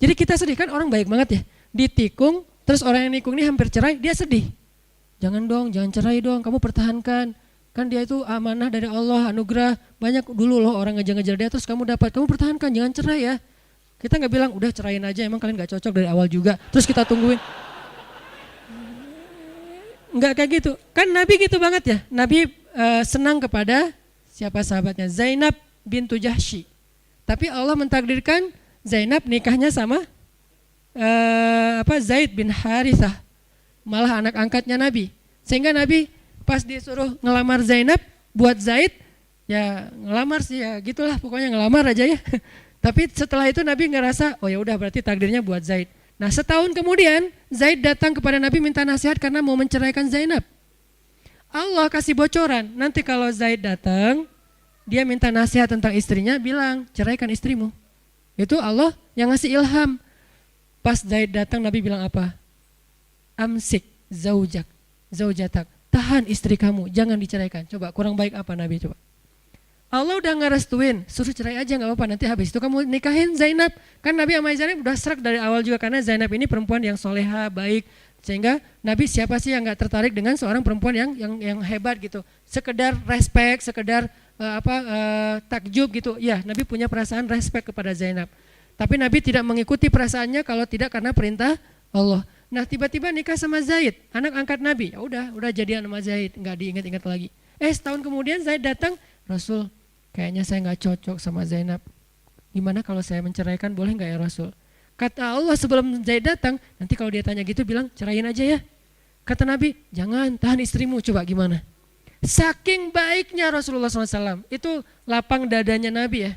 Jadi kita sedih, kan orang baik banget ya, ditikung, terus orang yang nikung ini hampir cerai, dia sedih. Jangan dong, jangan cerai dong, kamu pertahankan. Kan dia itu amanah dari Allah, anugerah, banyak dulu loh orang ngejar-ngejar dia, terus kamu dapat, kamu pertahankan, jangan cerai ya. Kita gak bilang, udah cerain aja, emang kalian gak cocok dari awal juga, terus kita tungguin. Enggak kayak gitu, kan Nabi gitu banget ya. Nabi senang kepada siapa sahabatnya? Zainab bintu Jahsy. Tapi Allah mentakdirkan Zainab nikahnya sama Zaid bin Harithah, malah anak angkatnya Nabi. Sehingga Nabi pas disuruh ngelamar Zainab buat Zaid, ya ngelamar sih ya gitulah, pokoknya ngelamar aja ya. Tapi setelah itu Nabi ngerasa, oh ya udah berarti takdirnya buat Zaid. Nah setahun kemudian Zaid datang kepada Nabi minta nasihat karena mau menceraikan Zainab. Allah kasih bocoran, nanti kalau Zaid datang, dia minta nasihat tentang istrinya, bilang ceraikan istrimu. Itu Allah yang ngasih ilham. Pas Zaid datang Nabi bilang apa? Amsik zaujatak, tahan istri kamu, jangan diceraikan. Coba kurang baik apa Nabi coba? Allah udah ngerestuin, suruh cerai aja gak apa-apa, nanti habis itu kamu nikahin Zainab. Kan Nabi sama Zainab udah serak dari awal juga, karena Zainab ini perempuan yang soleha, baik. Sehingga Nabi siapa sih yang gak tertarik dengan seorang perempuan yang hebat gitu. Sekedar respect, sekedar takjub gitu. Ya Nabi punya perasaan respect kepada Zainab. Tapi Nabi tidak mengikuti perasaannya kalau tidak karena perintah Allah. Nah tiba-tiba nikah sama Zaid, anak angkat Nabi. Ya udah jadian sama Zaid, nggak diingat-ingat lagi. Setahun kemudian Zaid datang, Rasul kayaknya saya gak cocok sama Zainab. Gimana kalau saya menceraikan, boleh gak ya Rasul? Kata Allah sebelum Zaid datang, nanti kalau dia tanya gitu bilang ceraiin aja ya. Kata Nabi, jangan, tahan istrimu, coba gimana? Saking baiknya Rasulullah SAW, itu lapang dadanya Nabi ya.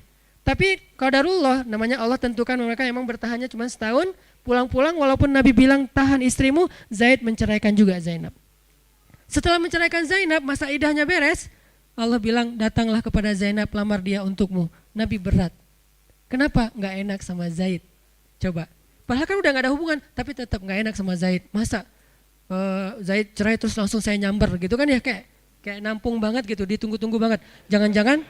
Tapi qadarullah, namanya Allah tentukan mereka emang bertahannya cuma setahun, pulang-pulang walaupun Nabi bilang tahan istrimu, Zaid menceraikan juga Zainab. Setelah menceraikan Zainab, masa idahnya beres, Allah bilang datanglah kepada Zainab, lamar dia untukmu. Nabi berat. Kenapa? Gak enak sama Zaid. Coba. Padahal kan udah gak ada hubungan, tapi tetap gak enak sama Zaid. Masa Zaid cerai terus langsung saya nyamber gitu kan ya, kayak nampung banget gitu, ditunggu-tunggu banget. Jangan-jangan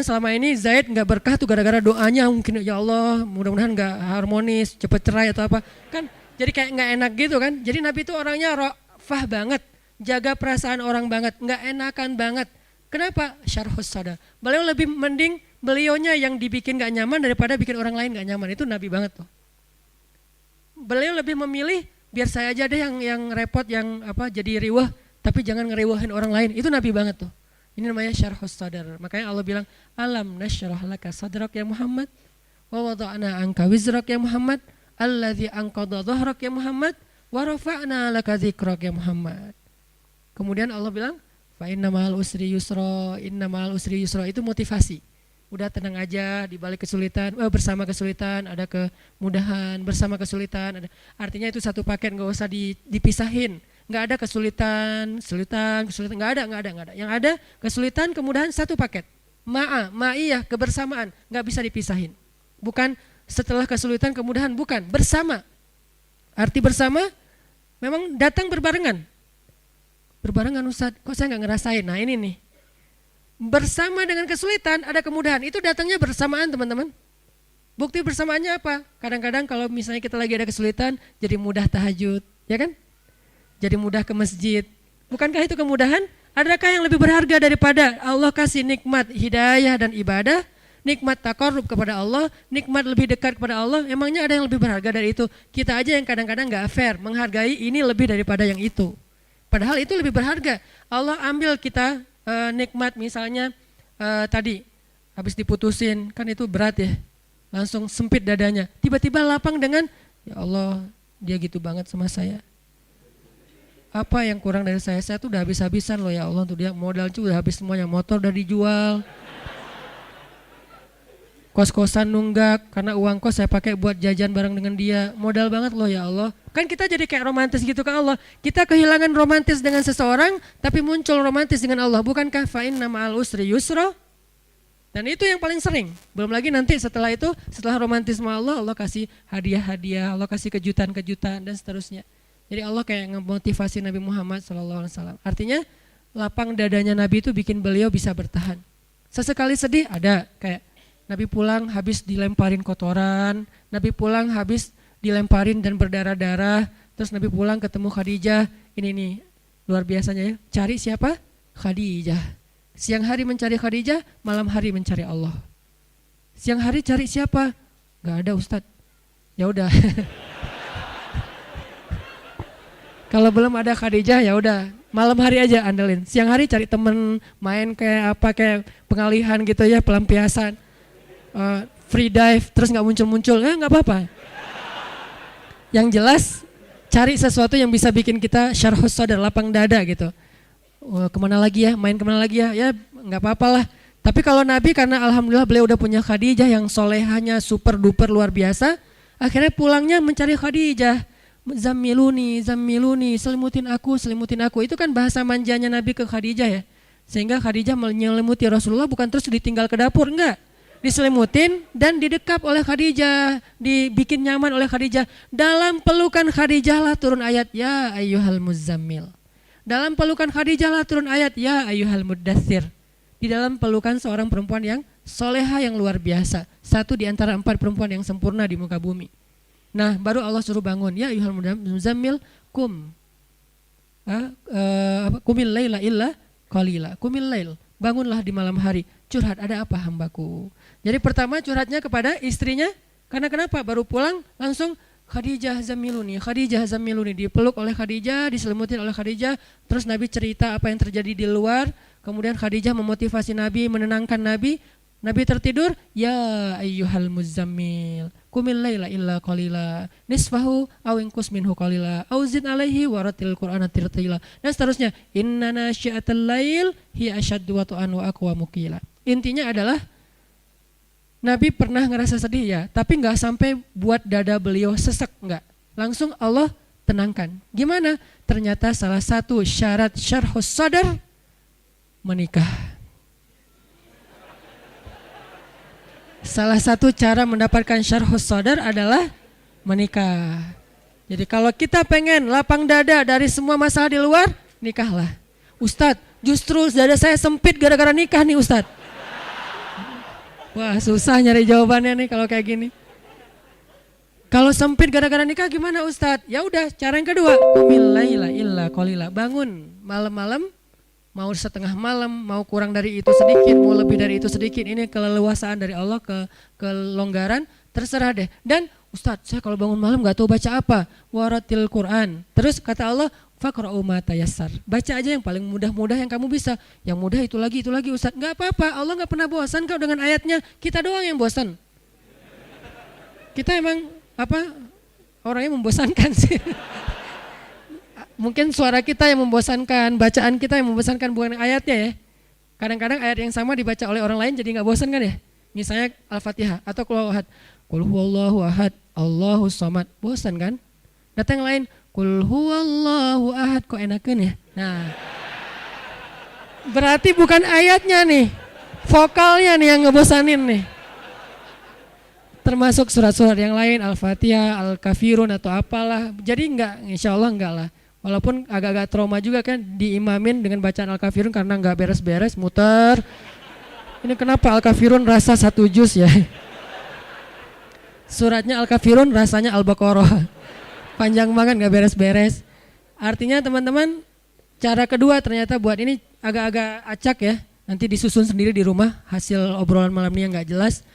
selama ini Zaid gak berkah tuh gara-gara doanya mungkin, ya Allah mudah-mudahan gak harmonis, cepet cerai atau apa. Kan jadi kayak gak enak gitu kan. Jadi Nabi itu orangnya ra'fah banget, jaga perasaan orang banget, gak enakan banget. Kenapa? Syarhus sadar. Beliau lebih mending beliaunya yang dibikin gak nyaman daripada bikin orang lain gak nyaman. Itu Nabi banget tuh. Beliau lebih memilih biar saya aja deh yang repot, yang apa jadi riwah, tapi jangan ngeriwahin orang lain. Itu Nabi banget tuh. Ini namanya syarhus sadar. Makanya Allah bilang, alam nasyrah laka sadrak ya Muhammad, wa wada'na anka wizrak ya Muhammad, alladzi anqadha dhahrak ya Muhammad, wa rafa'na laka dzikrak ya Muhammad. Kemudian Allah bilang, fa inna ma'al usri yusra, inna ma'al usri yusra, itu motivasi. Udah tenang aja di balik kesulitan, bersama kesulitan ada kemudahan, bersama kesulitan ada. Artinya itu satu paket, nggak usah dipisahin. Nggak ada kesulitan, nggak ada. Yang ada kesulitan, kemudahan, satu paket. Ma'iyah, kebersamaan, nggak bisa dipisahin. Bukan setelah kesulitan, kemudahan, bukan, bersama. Arti bersama memang datang berbarengan. Berbarengan Ustaz, kok saya nggak ngerasain? Nah ini nih. Bersama dengan kesulitan ada kemudahan, itu datangnya bersamaan teman-teman. Bukti bersamaannya apa? Kadang-kadang kalau misalnya kita lagi ada kesulitan, jadi mudah tahajud, ya kan? Jadi mudah ke masjid. Bukankah itu kemudahan? Adakah yang lebih berharga daripada Allah kasih nikmat hidayah dan ibadah, nikmat taqarrub kepada Allah, nikmat lebih dekat kepada Allah? Emangnya ada yang lebih berharga dari itu? Kita aja yang kadang-kadang gak fair, menghargai ini lebih daripada yang itu. Padahal itu lebih berharga. Allah ambil kita nikmat misalnya tadi habis diputusin, kan itu berat ya, langsung sempit dadanya, tiba-tiba lapang dengan ya Allah dia gitu banget sama saya, apa yang kurang dari saya tuh udah habis-habisan loh ya Allah, tuh dia modal tuh udah habis semuanya, motor udah dijual, kos-kosan nunggak karena uang kos saya pakai buat jajan bareng dengan dia, modal banget loh ya Allah. Kan kita jadi kayak romantis gitu ke Allah. Kita kehilangan romantis dengan seseorang, tapi muncul romantis dengan Allah. Bukankah fa inna ma'al usri yusra? Dan itu yang paling sering. Belum lagi nanti setelah itu, setelah romantis sama Allah, Allah kasih hadiah-hadiah, Allah kasih kejutan-kejutan dan seterusnya. Jadi Allah kayak ngemotivasi Nabi Muhammad SAW. Artinya lapang dadanya Nabi itu bikin beliau bisa bertahan. Sesekali sedih ada, kayak Nabi pulang habis dilemparin kotoran, Nabi pulang habis dilemparin dan berdarah-darah, terus Nabi pulang ketemu Khadijah, ini nih luar biasanya ya, cari siapa? Khadijah. Siang hari mencari Khadijah, malam hari mencari Allah. Siang hari cari siapa? Gak ada Ustadz. Ya udah. Kalau belum ada Khadijah ya udah, malam hari aja andelin. Siang hari cari temen, main kayak apa, kayak pengalihan gitu ya, pelampiasan. Free dive, terus gak muncul-muncul, gak apa-apa. Yang jelas cari sesuatu yang bisa bikin kita syarhus sadar, lapang dada gitu. Kemana lagi ya, main kemana lagi ya, ya gak apa-apa lah. Tapi kalau Nabi karena alhamdulillah beliau udah punya Khadijah yang solehanya super duper luar biasa, akhirnya pulangnya mencari Khadijah. Zammiluni, selimutin aku. Itu kan bahasa manjanya Nabi ke Khadijah ya. Sehingga Khadijah menyelimuti Rasulullah, bukan terus ditinggal ke dapur, enggak. Diselimutin dan didekap oleh Khadijah, dibikin nyaman oleh Khadijah. Dalam pelukan Khadijah lah turun ayat ya ayyuhal muzammil. Dalam pelukan Khadijah lah turun ayat ya ayyuhal muddatsir. Di dalam pelukan seorang perempuan yang soleha yang luar biasa, satu di antara 4 perempuan yang sempurna di muka bumi. Nah, baru Allah suruh bangun ya ayyuhal muzammil kumil laila illa qalila. Kumil lail, bangunlah di malam hari. Curhat, ada apa hambaku? Jadi pertama curhatnya kepada istrinya, karena kenapa? Baru pulang langsung Khadijah zamiluni, dipeluk oleh Khadijah, diselimutin oleh Khadijah. Terus Nabi cerita apa yang terjadi di luar. Kemudian Khadijah memotivasi Nabi, menenangkan Nabi. Nabi tertidur, ya ayyuhal muzammil, qumil laila illa qalila, nisfahu aw inqus minhu qalila, aw zid alaihi waratil qur'ana tartila. Dan seterusnya, inna nasyi'atal lail hiya asyaddu wat'an wa aqwamu qila. Intinya adalah Nabi pernah ngerasa sedih ya, tapi nggak sampai buat dada beliau sesek, nggak. Langsung Allah tenangkan. Gimana? Ternyata salah satu syarat syarhus sadar menikah. Salah satu cara mendapatkan syarhus sadar adalah menikah. Jadi kalau kita pengen lapang dada dari semua masalah di luar, nikahlah. Ustadz, justru dada saya sempit gara-gara nikah nih Ustadz. Wah, susah nyari jawabannya nih kalau kayak gini. Kalau sempit gara-gara nikah gimana Ustadz? Ya udah, cara yang kedua, qumil laila illa qalila. Bangun malam-malam, mau setengah malam, mau kurang dari itu sedikit, mau lebih dari itu sedikit. Ini keleluasaan dari Allah, kelonggaran, terserah deh. Dan Ustadz, saya kalau bangun malam gak tahu baca apa. Waratil Quran. Terus kata Allah, faqra'u ma tayassar. Baca aja yang paling mudah-mudah yang kamu bisa. Yang mudah itu lagi Ustadz. Gak apa-apa, Allah gak pernah bosan kok dengan ayatnya. Kita doang yang bosan. Kita emang orangnya membosankan sih. Mungkin suara kita yang membosankan, bacaan kita yang membosankan, bukan ayatnya ya. Kadang-kadang ayat yang sama dibaca oleh orang lain jadi gak bosan kan ya. Misalnya Al-Fatihah atau Qul huwallahu ahad, Allahus samad. Bosan kan? Datang yang lain, Qul huwallahu ahad, kok enakan ya? Nah, berarti bukan ayatnya nih, vokalnya nih yang ngebosanin nih. Termasuk surat-surat yang lain, Al-Fatihah, Al-Kafirun atau apalah. Jadi insya Allah enggak lah. Walaupun agak-agak trauma juga kan diimamin dengan bacaan Al-Kafirun karena enggak beres-beres, muter. Ini kenapa Al-Kafirun rasa satu juz ya? Suratnya Al-Kafirun rasanya Al-Baqarah. Panjang banget gak beres-beres. Artinya teman-teman, cara kedua ternyata buat ini agak-agak acak ya. Nanti disusun sendiri di rumah, hasil obrolan malam ini yang gak jelas.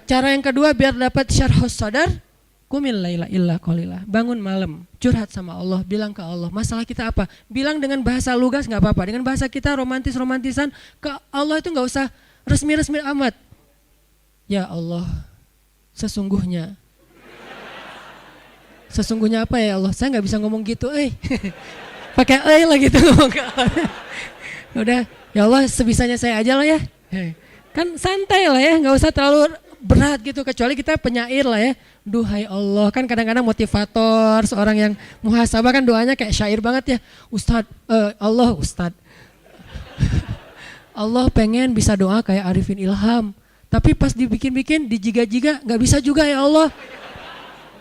Cara yang kedua biar dapat syarhus sadar, qumil laila illa qalila. Bangun malam, curhat sama Allah, bilang ke Allah, masalah kita apa? Bilang dengan bahasa lugas gak apa-apa, dengan bahasa kita romantis-romantisan, ke Allah itu gak usah resmi-resmi amat. Ya Allah, sesungguhnya apa ya Allah? Saya nggak bisa ngomong gitu, pakai lah gitu ngomong ke Allah. Udah, ya Allah sebisanya saya aja lah ya. Kan santai lah ya, nggak usah terlalu berat gitu. Kecuali kita penyair lah ya. Duhai Allah, kan kadang-kadang motivator, seorang yang muhasabah kan doanya kayak syair banget ya. Ustadz, Allah pengen bisa doa kayak Arifin Ilham. Tapi pas dibikin-bikin, dijiga-jiga, nggak bisa juga ya Allah.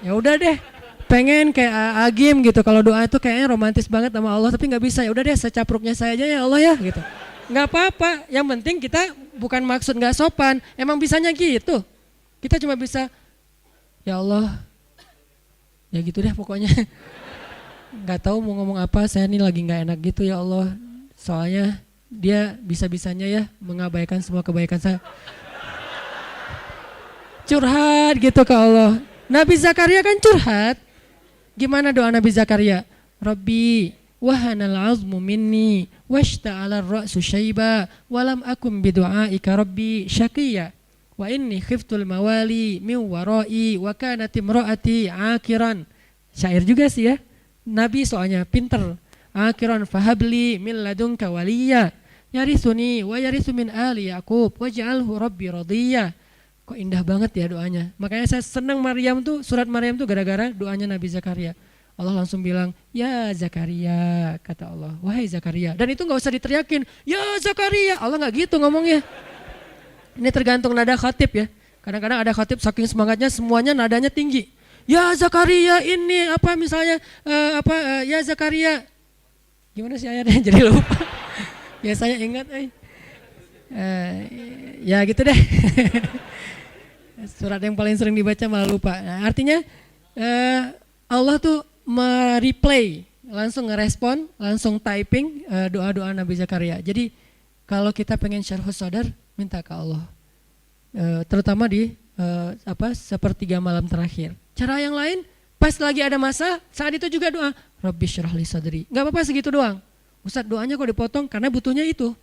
Ya udah deh. Pengen kayak Agim gitu, kalau doa itu kayaknya romantis banget sama Allah, tapi nggak bisa. Ya udah deh, secapruknya saya aja ya Allah ya gitu. Nggak apa-apa, yang penting kita bukan maksud nggak sopan, emang bisanya gitu. Kita cuma bisa, ya Allah, ya gitu deh pokoknya. Nggak tahu mau ngomong apa, saya ini lagi nggak enak gitu ya Allah. Soalnya dia bisa-bisanya ya mengabaikan semua kebaikan saya. Curhat gitu ke Allah. Nabi Zakaria kan curhat. Gimana doa Nabi Zakaria? Rabbi wahanal azmu minni washta'ala ar-ra'su syaiba walam akum bidu'aika rabbi syaqiya wa inni khiftul mawali min wara'i wa kanat imra'ati akiran. Syair juga sih ya. Nabi soalnya pinter. Akiran fahabli min ladunka waliya yarithuni wa yarithu min ali Yaqub waj'alhu rabbi radiyya. Kok indah banget ya doanya. Makanya saya senang surat Maryam tuh gara-gara doanya Nabi Zakaria. Allah langsung bilang, ya Zakaria, kata Allah, wahai Zakaria. Dan itu gak usah diteriakin, ya Zakaria. Allah gak gitu ngomongnya. Ini tergantung nada khatib ya. Kadang-kadang ada khatib saking semangatnya semuanya nadanya tinggi. Ya Zakaria ini apa misalnya, ya Zakaria. Gimana sih ayatnya jadi lupa. Biasanya ingat ya gitu deh. Surat yang paling sering dibaca malah lupa. Nah, artinya Allah tuh mereplay, langsung ngerespon, langsung typing doa-doa Nabi Zakaria. Jadi kalau kita pengen syarhus sadar, minta ke Allah. Terutama di sepertiga malam terakhir. Cara yang lain, pas lagi ada masa, saat itu juga doa, Rabbi syrah li sadri. Gak apa-apa segitu doang. Ustadz doanya kok dipotong karena butuhnya itu.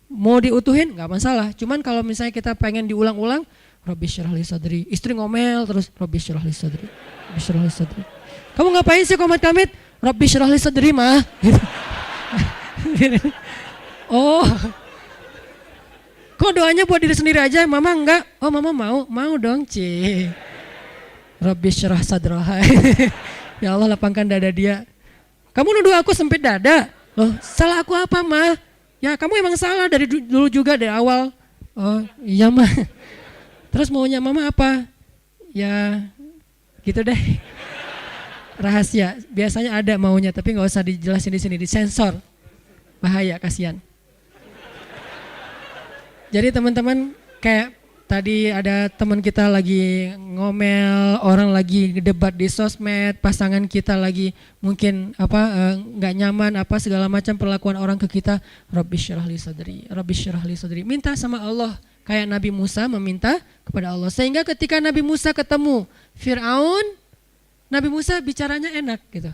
Mau diutuhin gak masalah. Cuman kalau misalnya kita pengen diulang-ulang, Rabbi syrah li sadri. Istri ngomel terus, Rabbi syrah li sadri. Rabbi syrah li sadri. Kamu ngapain sih komat-kamit? Rabbi syrah li sadri mah. Oh, kok doanya buat diri sendiri aja, mama enggak? Oh mama mau dong cie. Rabbi syrah sadraha. Ya Allah lapangkan dada dia. Kamu nuduh aku sempit dada? Loh salah aku apa mah? Ya kamu emang salah dari dulu juga dari awal. Oh iya mah. Terus maunya mama apa? Ya gitu deh. Rahasia, biasanya ada maunya tapi gak usah dijelasin di sini, disensor. Bahaya, kasihan. Jadi teman-teman kayak tadi ada teman kita lagi ngomel, orang lagi debat di sosmed, pasangan kita lagi mungkin nggak nyaman segala macam perlakuan orang ke kita. Rabbi syrah li sadri, Rabbi syrah li sadri. Minta sama Allah kayak Nabi Musa meminta kepada Allah. Sehingga ketika Nabi Musa ketemu Fir'aun, Nabi Musa bicaranya enak gitu.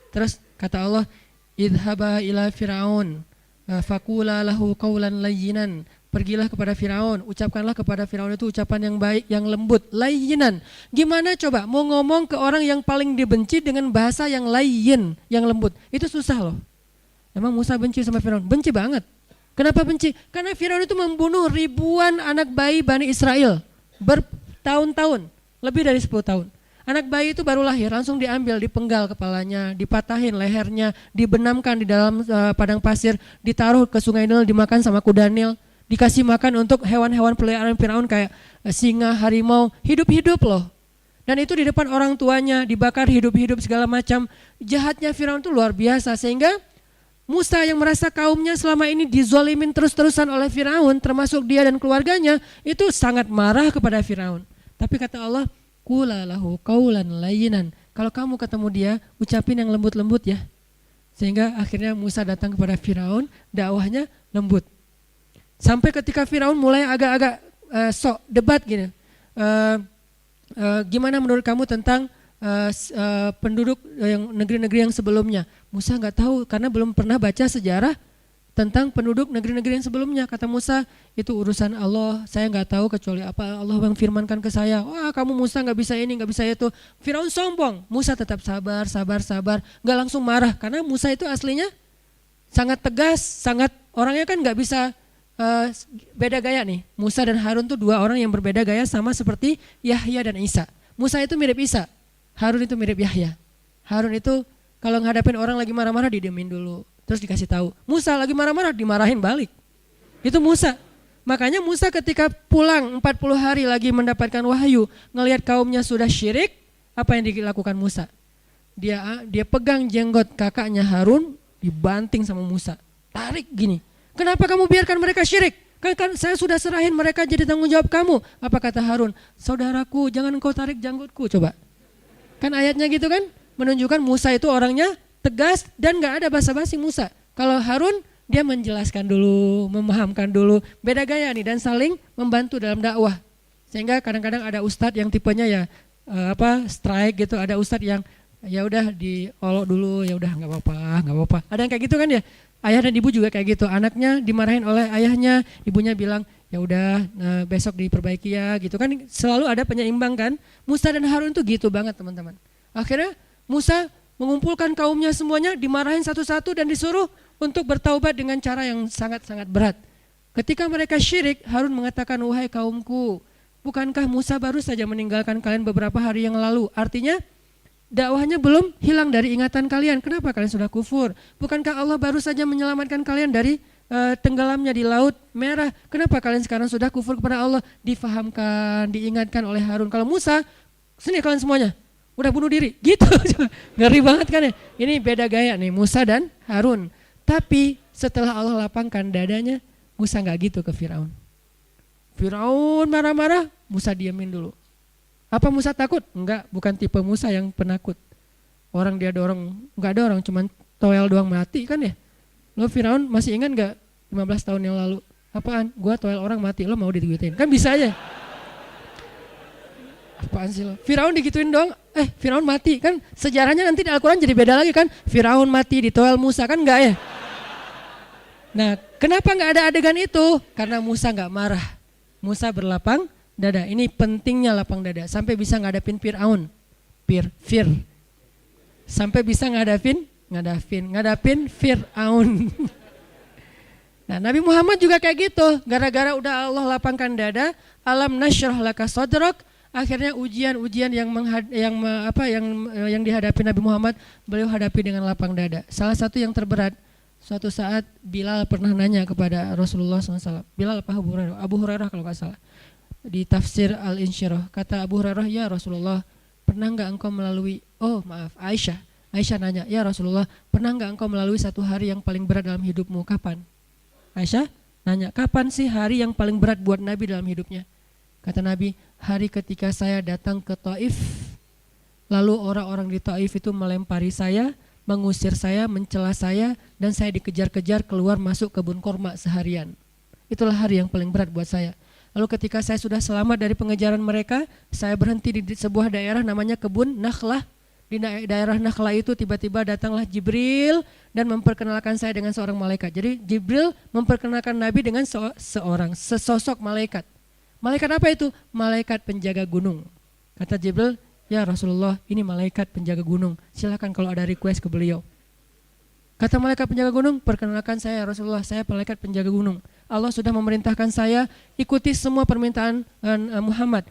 Terus kata Allah, idhaba ila Fir'aun faqula lahu qawlan layyinan. Pergilah kepada Firaun, ucapkanlah kepada Firaun itu ucapan yang baik, yang lembut, layyinan. Gimana coba mau ngomong ke orang yang paling dibenci dengan bahasa yang layyin, yang lembut. Itu susah loh. Emang Musa benci sama Firaun? Benci banget. Kenapa benci? Karena Firaun itu membunuh ribuan anak bayi Bani Israel bertahun-tahun, lebih dari 10 tahun. Anak bayi itu baru lahir, langsung diambil, dipenggal kepalanya, dipatahin lehernya, dibenamkan di dalam padang pasir, ditaruh ke sungai Nil, dimakan sama kuda Nil. Dikasih makan untuk hewan-hewan peliharaan Firaun kayak singa, harimau, hidup-hidup loh. Dan itu di depan orang tuanya, dibakar hidup-hidup segala macam. Jahatnya Firaun itu luar biasa sehingga Musa yang merasa kaumnya selama ini dizolimin terus-terusan oleh Firaun, termasuk dia dan keluarganya, itu sangat marah kepada Firaun. Tapi kata Allah, qula lahu qawlan layyinan. Kalau kamu ketemu dia, ucapin yang lembut-lembut ya. Sehingga akhirnya Musa datang kepada Firaun, dakwahnya lembut. Sampai ketika Firaun mulai agak-agak sok debat gini, gimana menurut kamu tentang penduduk yang negeri-negeri yang sebelumnya? Musa nggak tahu karena belum pernah baca sejarah tentang penduduk negeri-negeri yang sebelumnya. Kata Musa, itu urusan Allah, saya nggak tahu kecuali apa Allah yang firmankan ke saya. Wah kamu Musa nggak bisa ini, nggak bisa itu. Firaun sombong, Musa tetap sabar, nggak langsung marah karena Musa itu aslinya sangat tegas, sangat orangnya kan nggak bisa. Beda gaya nih, Musa dan Harun tuh dua orang yang berbeda gaya sama seperti Yahya dan Isa. Musa itu mirip Isa, Harun itu mirip Yahya. Harun itu kalau ngadapin orang lagi marah-marah didiemin dulu, terus dikasih tahu. Musa lagi marah-marah dimarahin balik. Itu Musa. Makanya Musa ketika pulang 40 hari lagi mendapatkan wahyu, ngelihat kaumnya sudah syirik, apa yang dilakukan Musa? Dia pegang jenggot kakaknya Harun, dibanting sama Musa. Tarik gini. Kenapa kamu biarkan mereka syirik? Kan saya sudah serahin mereka jadi tanggung jawab kamu. Apa kata Harun? Saudaraku, jangan engkau tarik janggutku, coba. Kan ayatnya gitu kan? Menunjukkan Musa itu orangnya tegas dan gak ada basa-basi Musa. Kalau Harun, dia menjelaskan dulu, memahamkan dulu. Beda gaya nih dan saling membantu dalam dakwah. Sehingga kadang-kadang ada ustadz yang tipenya ya strike gitu. Ada ustadz yang ya udah diolok dulu, ya udah nggak apa-apa. Ada yang kayak gitu kan ya? Ayah dan ibu juga kayak gitu, anaknya dimarahin oleh ayahnya, ibunya bilang ya udah besok diperbaiki ya gitu kan, selalu ada penyeimbang kan. Musa dan Harun tuh gitu banget teman-teman. Akhirnya Musa mengumpulkan kaumnya semuanya, dimarahin satu-satu dan disuruh untuk bertaubat dengan cara yang sangat-sangat berat. Ketika mereka syirik, Harun mengatakan, wahai kaumku, bukankah Musa baru saja meninggalkan kalian beberapa hari yang lalu? Artinya dakwahnya belum hilang dari ingatan kalian. Kenapa kalian sudah kufur? Bukankah Allah baru saja menyelamatkan kalian dari tenggelamnya di Laut Merah? Kenapa kalian sekarang sudah kufur kepada Allah? Difahamkan, diingatkan oleh Harun. Kalau Musa, sini kalian semuanya, udah bunuh diri. Gitu, ngeri banget kan ya. Ini beda gaya nih Musa dan Harun. Tapi setelah Allah lapangkan dadanya, Musa gak gitu ke Firaun. Firaun marah-marah, Musa diamin dulu. Apa Musa takut? Enggak, bukan tipe Musa yang penakut. Orang dia dorong, enggak ada orang, cuman toel doang mati kan ya. Lo Firaun masih ingat enggak 15 tahun yang lalu? Apaan? Gua toel orang mati, lo mau digituin? Kan bisa aja. Apaan sih lo? Firaun digituin dong. Firaun mati kan, sejarahnya nanti di Al-Quran jadi beda lagi kan. Firaun mati ditoel Musa kan, enggak ya? Nah, kenapa enggak ada adegan itu? Karena Musa enggak marah. Musa berlapang dada. Ini pentingnya lapang dada sampai bisa ngadapin Firaun. Fir. Sampai bisa ngadapin Firaun. Nah, Nabi Muhammad juga kayak gitu. Gara-gara udah Allah lapangkan dada, alam nasyrah laka sadrak, akhirnya ujian-ujian yang dihadapi Nabi Muhammad, beliau hadapi dengan lapang dada. Salah satu yang terberat, suatu saat Bilal pernah nanya kepada Rasulullah SAW. Bilal apa Abu Hurairah? Abu Hurairah kalau nggak salah. Di tafsir Al-Insyirah, kata Abu Hurairah, ya Rasulullah, pernah nggak engkau melalui, Aisyah nanya, ya Rasulullah, pernah nggak engkau melalui satu hari yang paling berat dalam hidupmu? Kapan? Aisyah nanya, kapan sih hari yang paling berat buat Nabi dalam hidupnya? Kata Nabi, hari ketika saya datang ke Taif, lalu orang-orang di Taif itu melempari saya, mengusir saya, mencela saya, dan saya dikejar-kejar keluar masuk kebun kurma seharian. Itulah hari yang paling berat buat saya. Lalu ketika saya sudah selamat dari pengejaran mereka, saya berhenti di sebuah daerah namanya kebun Nakhlah. Di daerah Nakhlah itu tiba-tiba datanglah Jibril dan memperkenalkan saya dengan seorang malaikat. Jadi Jibril memperkenalkan Nabi dengan sesosok malaikat. Malaikat apa itu? Malaikat penjaga gunung. Kata Jibril, ya Rasulullah, ini malaikat penjaga gunung. Silakan kalau ada request ke beliau. Kata malaikat penjaga gunung, perkenalkan saya Rasulullah, saya malaikat penjaga gunung. Allah sudah memerintahkan saya ikuti semua permintaan Muhammad.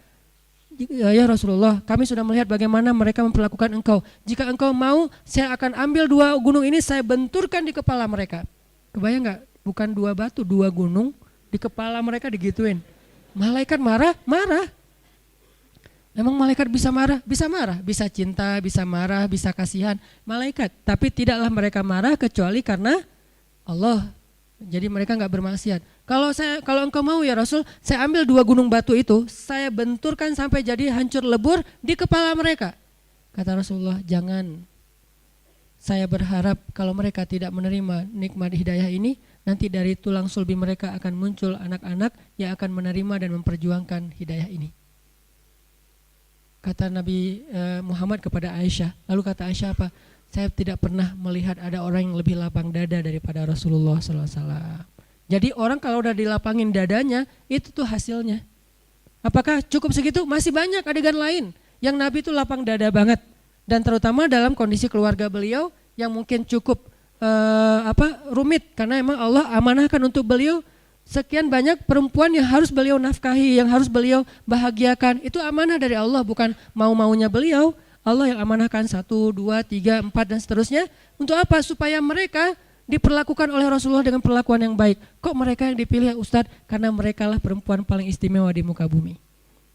Ya Rasulullah, kami sudah melihat bagaimana mereka memperlakukan engkau. Jika engkau mau, saya akan ambil 2 gunung ini, saya benturkan di kepala mereka. Kebayang gak? Bukan 2 batu, 2 gunung di kepala mereka digituin. Malaikat marah. Emang malaikat bisa marah? Bisa marah, bisa cinta, bisa marah, bisa kasihan. Malaikat, tapi tidaklah mereka marah kecuali karena Allah. Jadi mereka nggak bermaksiat. Kalau engkau mau ya Rasul, saya ambil 2 gunung batu itu, saya benturkan sampai jadi hancur lebur di kepala mereka. Kata Rasulullah, jangan. Saya berharap kalau mereka tidak menerima nikmat hidayah ini, nanti dari tulang sulbi mereka akan muncul anak-anak yang akan menerima dan memperjuangkan hidayah ini. Kata Nabi Muhammad kepada Aisyah. Lalu kata Aisyah apa? Saya tidak pernah melihat ada orang yang lebih lapang dada daripada Rasulullah SAW. Jadi orang kalau udah dilapangin dadanya, itu tuh hasilnya. Apakah cukup segitu? Masih banyak adegan lain yang Nabi itu lapang dada banget. Dan terutama dalam kondisi keluarga beliau yang mungkin cukup rumit. Karena emang Allah amanahkan untuk beliau sekian banyak perempuan yang harus beliau nafkahi, yang harus beliau bahagiakan. Itu amanah dari Allah, bukan mau-maunya beliau. Allah yang amanahkan 1, 2, 3, 4 dan seterusnya. Untuk apa? Supaya mereka diperlakukan oleh Rasulullah dengan perlakuan yang baik. Kok mereka yang dipilih Ustadz? Karena mereka lah perempuan paling istimewa di muka bumi.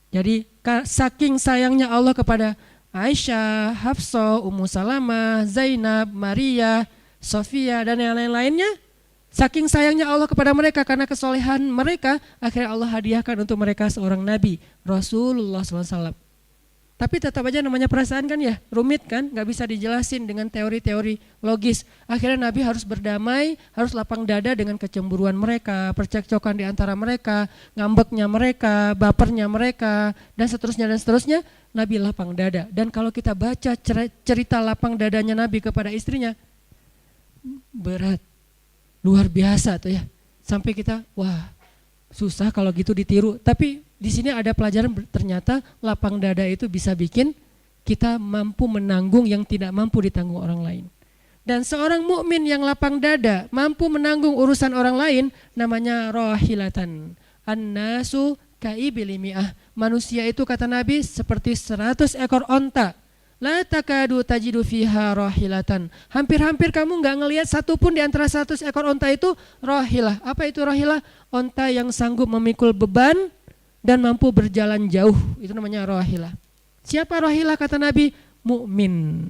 Jadi saking sayangnya Allah kepada Aisyah, Hafsah, Ummu Salamah, Zainab, Maria, Sofia dan yang lain-lainnya. Saking sayangnya Allah kepada mereka karena kesolehan mereka, akhirnya Allah hadiahkan untuk mereka seorang Nabi, Rasulullah SAW. Tapi tetap aja namanya perasaan kan ya, rumit kan, gak bisa dijelasin dengan teori-teori logis. Akhirnya Nabi harus berdamai, harus lapang dada dengan kecemburuan mereka, percekcokan di antara mereka, ngambeknya mereka, bapernya mereka, dan seterusnya. Nabi lapang dada. Dan kalau kita baca cerita lapang dadanya Nabi kepada istrinya, berat, luar biasa tuh ya. Sampai kita, wah susah kalau gitu ditiru. Tapi di sini ada pelajaran, ternyata lapang dada itu bisa bikin kita mampu menanggung yang tidak mampu ditanggung orang lain. Dan seorang mukmin yang lapang dada mampu menanggung urusan orang lain namanya rohilatan. An-nasu kaibilimi'ah. Manusia itu kata Nabi seperti 100 ekor onta. La takadu tajidu fiha rohilatan. Hampir-hampir kamu nggak ngelihat satupun di antara 100 ekor onta itu rohilah. Apa itu rohilah? Onta yang sanggup memikul beban dan mampu berjalan jauh, itu namanya rohilah. Siapa rohilah kata Nabi? Mukmin.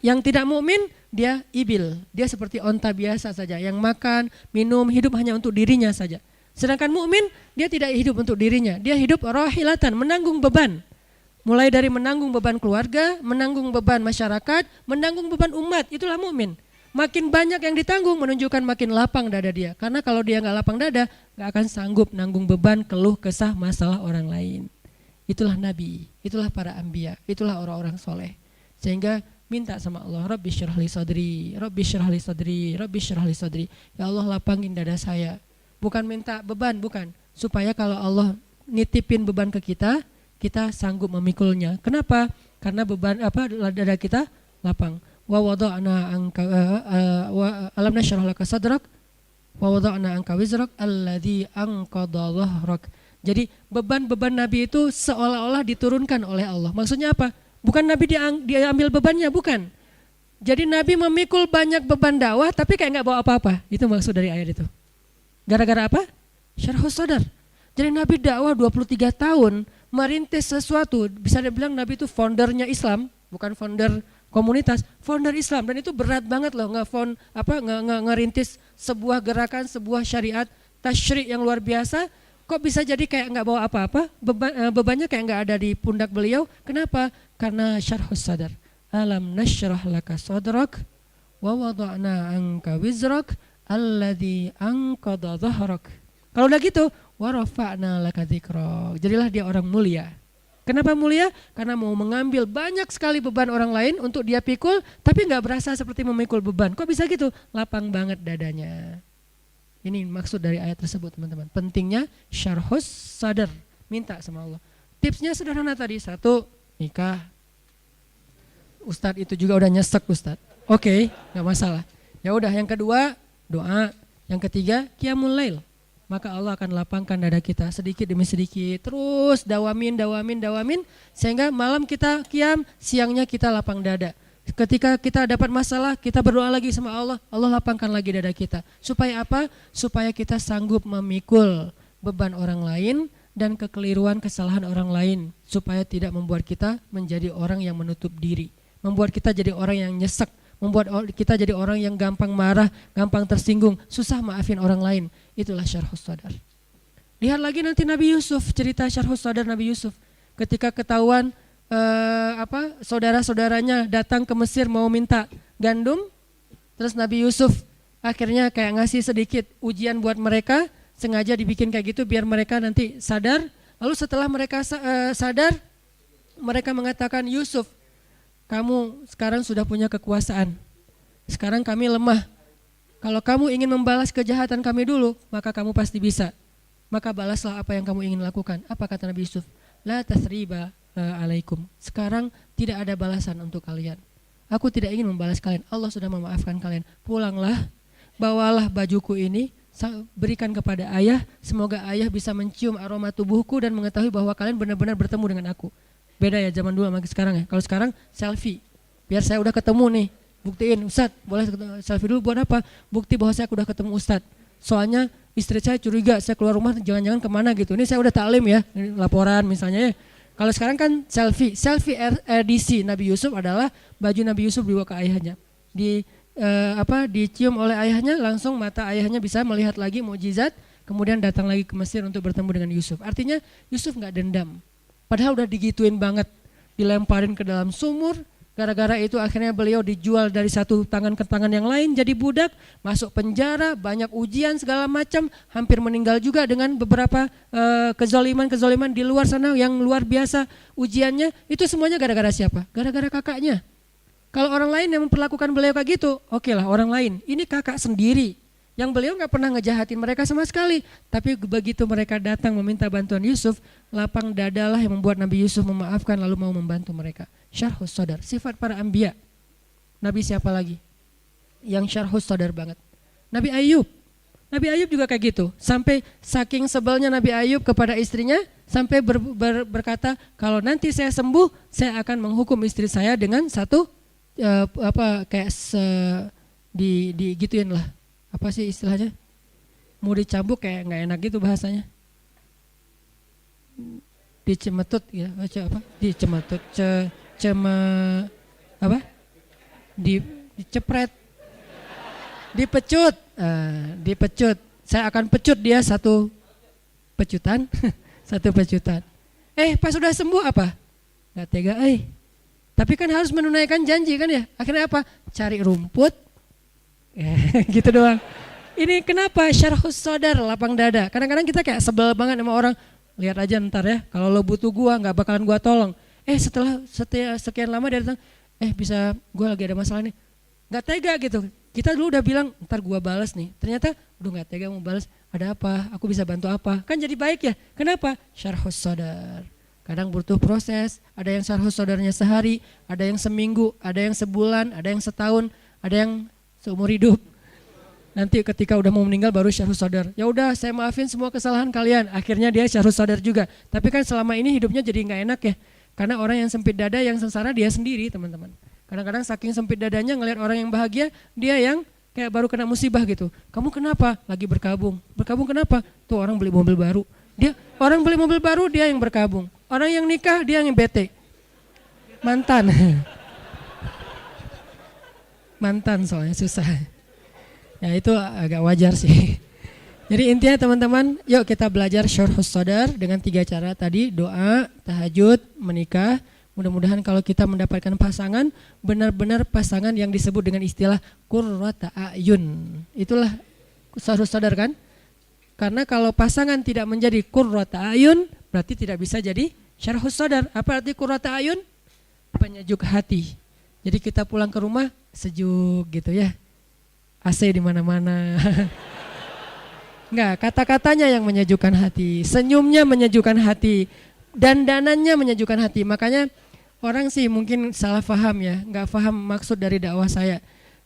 Yang tidak mukmin dia ibil, dia seperti onta biasa saja yang makan, minum, hidup hanya untuk dirinya saja. Sedangkan mukmin dia tidak hidup untuk dirinya, dia hidup rohilatan, menanggung beban. Mulai dari menanggung beban keluarga, menanggung beban masyarakat, menanggung beban umat, itulah mukmin. Makin banyak yang ditanggung menunjukkan makin lapang dada dia. Karena kalau dia nggak lapang dada, nggak akan sanggup nanggung beban, keluh, kesah, masalah orang lain. Itulah nabi, itulah para anbiya, itulah orang-orang soleh. Sehingga minta sama Allah, Rabbi syrah li sadri, Rabbi syrah li sadri, Rabbi syrah li sadri. Ya Allah lapangin dada saya. Bukan minta beban, bukan. Supaya kalau Allah nitipin beban ke kita, kita sanggup memikulnya. Kenapa? Karena beban dada kita lapang. Wa wada'na anka alam nashrah laka sadrak wa wada'na anka wizrak alladzi anqadha dhahrak. Jadi beban-beban Nabi itu seolah-olah diturunkan oleh Allah. Maksudnya apa? Bukan Nabi diambil bebannya, bukan. Jadi Nabi memikul banyak beban dakwah tapi kayak nggak bawa apa-apa. Itu maksud dari ayat itu. Gara-gara apa? Syarhus sadar. Jadi Nabi dakwah 23 tahun merintis sesuatu. Bisa dibilang Nabi itu foundernya Islam, bukan founder komunitas, founder Islam. Dan itu berat banget loh, ngerintis sebuah gerakan, sebuah syariat, tasyri' yang luar biasa. Kok bisa jadi kayak nggak bawa apa-apa? Bebannya kayak nggak ada di pundak beliau. Kenapa? Karena syarhus sadar. Alam nasyrah laka sadrak wa wada'na anka wizrak alladzi anqadha dhahrak. Kalau udah gitu, wa rafa'na laka dzikrak. Jadilah dia orang mulia. Kenapa mulia? Karena mau mengambil banyak sekali beban orang lain untuk dia pikul, tapi nggak berasa seperti memikul beban. Kok bisa gitu? Lapang banget dadanya. Ini maksud dari ayat tersebut, teman-teman. Pentingnya syarhus sadar, minta sama Allah. Tipsnya sederhana tadi, 1, nikah. Ustadz itu juga udah nyesek Ustadz. Oke, nggak masalah. Ya udah, yang kedua doa, yang ketiga qiyamul lail. Maka Allah akan lapangkan dada kita sedikit demi sedikit, terus dawamin, sehingga malam kita qiyam, siangnya kita lapang dada. Ketika kita dapat masalah, kita berdoa lagi sama Allah, Allah lapangkan lagi dada kita. Supaya apa? Supaya kita sanggup memikul beban orang lain dan kekeliruan, kesalahan orang lain. Supaya tidak membuat kita menjadi orang yang menutup diri. Membuat kita jadi orang yang nyesek. Membuat kita jadi orang yang gampang marah, gampang tersinggung, susah maafin orang lain. Itulah syarhus sadar. Lihat lagi nanti Nabi Yusuf, cerita syarhus sadar Nabi Yusuf. Ketika ketahuan saudara-saudaranya datang ke Mesir mau minta gandum, terus Nabi Yusuf akhirnya kayak ngasih sedikit ujian buat mereka, sengaja dibikin kayak gitu biar mereka nanti sadar. Lalu setelah mereka sadar, mereka mengatakan, Yusuf, kamu sekarang sudah punya kekuasaan, sekarang kami lemah. Kalau kamu ingin membalas kejahatan kami dulu, maka kamu pasti bisa. Maka balaslah apa yang kamu ingin lakukan. Apa kata Nabi Yusuf? La tasriba alaikum. Sekarang tidak ada balasan untuk kalian. Aku tidak ingin membalas kalian. Allah sudah memaafkan kalian. Pulanglah, bawalah bajuku ini, berikan kepada ayah. Semoga ayah bisa mencium aroma tubuhku dan mengetahui bahwa kalian benar-benar bertemu dengan aku. Beda ya zaman dulu sama sekarang ya. Kalau sekarang selfie. Biar saya udah ketemu nih. Buktiin, Ustadz boleh selfie dulu buat apa? Bukti bahwa saya udah ketemu Ustadz. Soalnya istri saya curiga saya keluar rumah jangan-jangan kemana gitu. Ini saya udah taklim ya, laporan misalnya ya. Kalau sekarang kan selfie edisi Nabi Yusuf adalah baju Nabi Yusuf dibawa ke ayahnya. Dicium oleh ayahnya, langsung mata ayahnya bisa melihat lagi mukjizat, kemudian datang lagi ke Mesir untuk bertemu dengan Yusuf. Artinya Yusuf nggak dendam. Padahal udah digituin banget, dilemparin ke dalam sumur. Gara-gara itu akhirnya beliau dijual dari satu tangan ke tangan yang lain, jadi budak, masuk penjara, banyak ujian segala macam, hampir meninggal juga dengan beberapa kezaliman di luar sana yang luar biasa ujiannya. Itu semuanya gara-gara siapa? Gara-gara kakaknya. Kalau orang lain yang memperlakukan beliau kayak gitu, oke lah orang lain. Ini kakak sendiri yang beliau nggak pernah ngejahatin mereka sama sekali. Tapi begitu mereka datang meminta bantuan Yusuf, lapang dadalah yang membuat Nabi Yusuf memaafkan lalu mau membantu mereka. Syarhus sadar, sifat para anbiya. Nabi siapa lagi yang syarhus sadar banget? Nabi Ayub. Nabi Ayub juga kayak gitu. Sampai saking sebelnya Nabi Ayub kepada istrinya, sampai berkata, kalau nanti saya sembuh, saya akan menghukum istri saya dengan satu digituin lah. Apa sih istilahnya? Mau dicambuk kayak nggak enak gitu bahasanya. Dicemetut ya, apa? Dicemetut, dicepret, dipecut, dipecut. Saya akan pecut dia satu pecutan, satu pecutan. Pas sudah sembuh apa? Nggak tega, Tapi kan harus menunaikan janji kan ya. Akhirnya apa? Cari rumput, gitu doang. Ini kenapa syarhus sadar, lapang dada. Kadang-kadang kita kayak sebel banget sama orang, lihat aja ntar ya. Kalau lo butuh gua nggak bakalan gua tolong. Setelah sekian lama dia datang, bisa gua lagi ada masalah nih. Nggak tega gitu. Kita dulu udah bilang ntar gua balas nih. Ternyata udah nggak tega mau balas. Ada apa? Aku bisa bantu apa? Kan jadi baik ya. Kenapa? Syarhus sadar. Kadang butuh proses, ada yang syarhus sadarnya sehari, ada yang seminggu, ada yang sebulan, ada yang setahun, ada yang seumur hidup. Nanti ketika udah mau meninggal baru syarhus sadar. Ya udah saya maafin semua kesalahan kalian. Akhirnya dia syarhus sadar juga. Tapi kan selama ini hidupnya jadi nggak enak ya. Karena orang yang sempit dada yang sengsara dia sendiri teman-teman. Kadang-kadang saking sempit dadanya ngelihat orang yang bahagia, dia yang kayak baru kena musibah gitu. Kamu kenapa? Lagi berkabung. Berkabung kenapa? Tuh orang beli mobil baru. Orang beli mobil baru dia yang berkabung. Orang yang nikah dia yang bete. Mantan. Mantan soalnya susah. Ya itu agak wajar sih. Jadi intinya teman-teman, yuk kita belajar syarhus sadar dengan 3 cara tadi, doa, tahajud, menikah. Mudah-mudahan kalau kita mendapatkan pasangan, benar-benar pasangan yang disebut dengan istilah qurrata a'yun. Itulah syarhus sadar kan? Karena kalau pasangan tidak menjadi qurrata a'yun, berarti tidak bisa jadi syarhus sadar. Apa arti qurrata a'yun? Penyejuk hati. Jadi kita pulang ke rumah sejuk gitu ya. AC di mana-mana. Enggak, kata-katanya yang menyejukkan hati, senyumnya menyejukkan hati, dandanannya menyejukkan hati. Makanya orang sih mungkin salah paham ya, enggak paham maksud dari dakwah saya.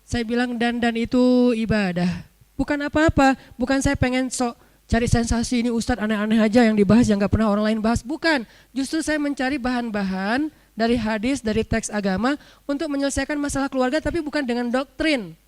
Saya bilang dandan itu ibadah. Bukan apa-apa, bukan saya pengen sok cari sensasi ini Ustadz aneh-aneh aja yang dibahas yang gak pernah orang lain bahas. Bukan, justru saya mencari bahan-bahan dari hadis, dari teks agama untuk menyelesaikan masalah keluarga tapi bukan dengan doktrin.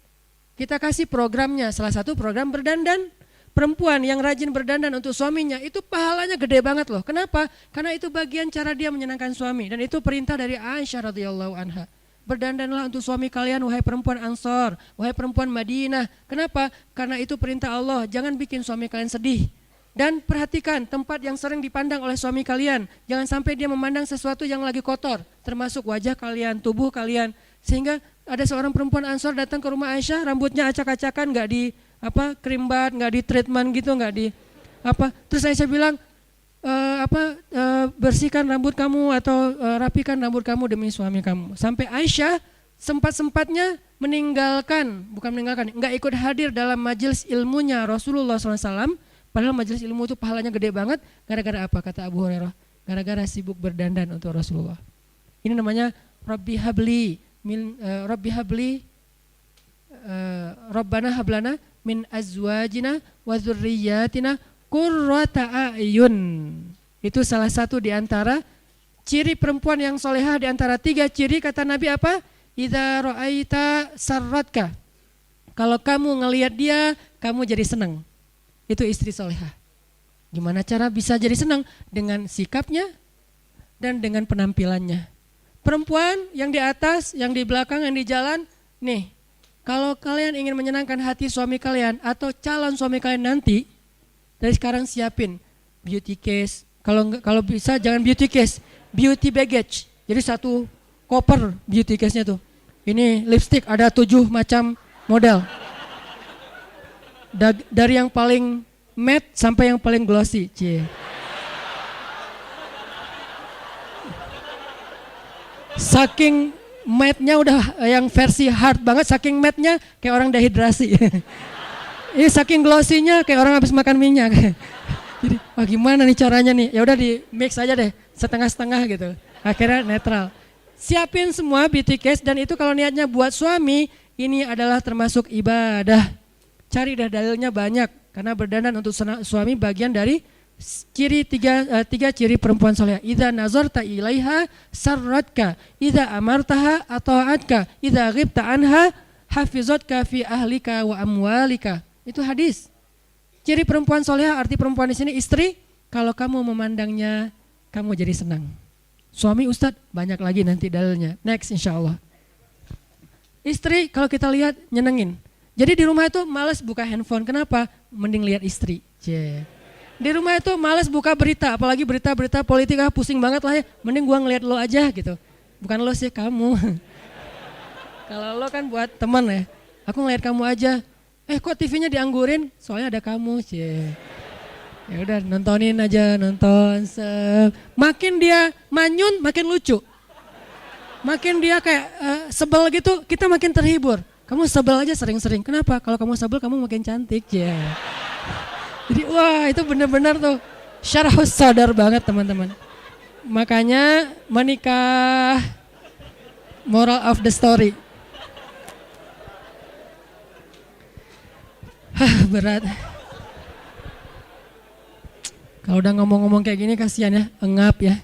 Kita kasih programnya, salah satu program berdandan. Perempuan yang rajin berdandan untuk suaminya itu pahalanya gede banget loh. Kenapa? Karena itu bagian cara dia menyenangkan suami dan itu perintah dari Aisyah radhiyallahu anha. Berdandanlah untuk suami kalian wahai perempuan Ansor, wahai perempuan Madinah. Kenapa? Karena itu perintah Allah. Jangan bikin suami kalian sedih. Dan perhatikan tempat yang sering dipandang oleh suami kalian. Jangan sampai dia memandang sesuatu yang lagi kotor, termasuk wajah kalian, tubuh kalian. Sehingga ada seorang perempuan Ansor datang ke rumah Aisyah, rambutnya acak-acakan, nggak di krimbat, nggak di treatment gitu, nggak di Terus Aisyah bilang, bersihkan rambut kamu atau rapikan rambut kamu demi suami kamu. Sampai Aisyah sempat-sempatnya nggak ikut hadir dalam majelis ilmunya Rasulullah SAW. Padahal majelis ilmu itu pahalanya gede banget. Gara-gara apa? Kata Abu Hurairah. Gara-gara sibuk berdandan untuk Rasulullah. Ini namanya Rabbi habli Rabbana hablana min azwajina wa dzurriyyatina qurrata a'yun. Itu salah satu di antara ciri perempuan yang solehah di antara 3 ciri kata Nabi apa? Idza ra'aita sarratka. Kalau kamu ngelihat dia, kamu jadi senang. Itu istri solehah. Gimana cara bisa jadi senang? Dengan sikapnya dan dengan penampilannya. Perempuan yang di atas, yang di belakang, yang di jalan, nih. Kalau kalian ingin menyenangkan hati suami kalian atau calon suami kalian nanti, dari sekarang siapin beauty case. Kalau bisa jangan beauty case, beauty baggage. Jadi satu koper beauty case-nya tuh. Ini lipstick ada 7 macam model. Dari yang paling matte sampai yang paling glossy. Cie. Saking matte-nya udah yang versi hard banget, saking matte-nya kayak orang dehidrasi. Ini saking glossy-nya kayak orang habis makan minyak. Jadi, wah gimana nih caranya nih? Ya udah di mix aja deh, setengah-setengah gitu. Akhirnya netral. Siapin semua beauty case dan itu kalau niatnya buat suami, ini adalah termasuk ibadah. Cari dah dalilnya banyak karena berdandan untuk suami bagian dari ciri tiga ciri perempuan soleh. Idza nazarta ilaiha sarratka, idza amartaha ata'atka, idza ghibta anha hafizatka fi ahlika wa amwalika. Itu hadis. Ciri perempuan soleh, arti perempuan di sini istri, kalau kamu memandangnya kamu jadi senang. Suami Ustadz banyak lagi nanti dalilnya. Next insyaallah. Istri kalau kita lihat nyenengin. Jadi di rumah itu malas buka handphone. Kenapa? Mending lihat istri. Di rumah itu malas buka berita, apalagi berita-berita politik pusing banget lah ya. Mending gua ngeliat lo aja gitu. Bukan lo sih, kamu. Kalau lo kan buat teman ya. Aku ngeliat kamu aja. Kok TV-nya dianggurin? Soalnya ada kamu. Ya udah nontonin aja, nonton. Makin dia manyun makin lucu. Makin dia kayak sebel gitu, kita makin terhibur. Kamu sebel aja sering-sering. Kenapa? Kalau kamu sebel kamu makin cantik ya. Jadi wah itu benar-benar tuh syarahus sadar banget teman-teman. Makanya menikah, moral of the story. Berat. Kalau udah ngomong-ngomong kayak gini kasihan ya, engap ya.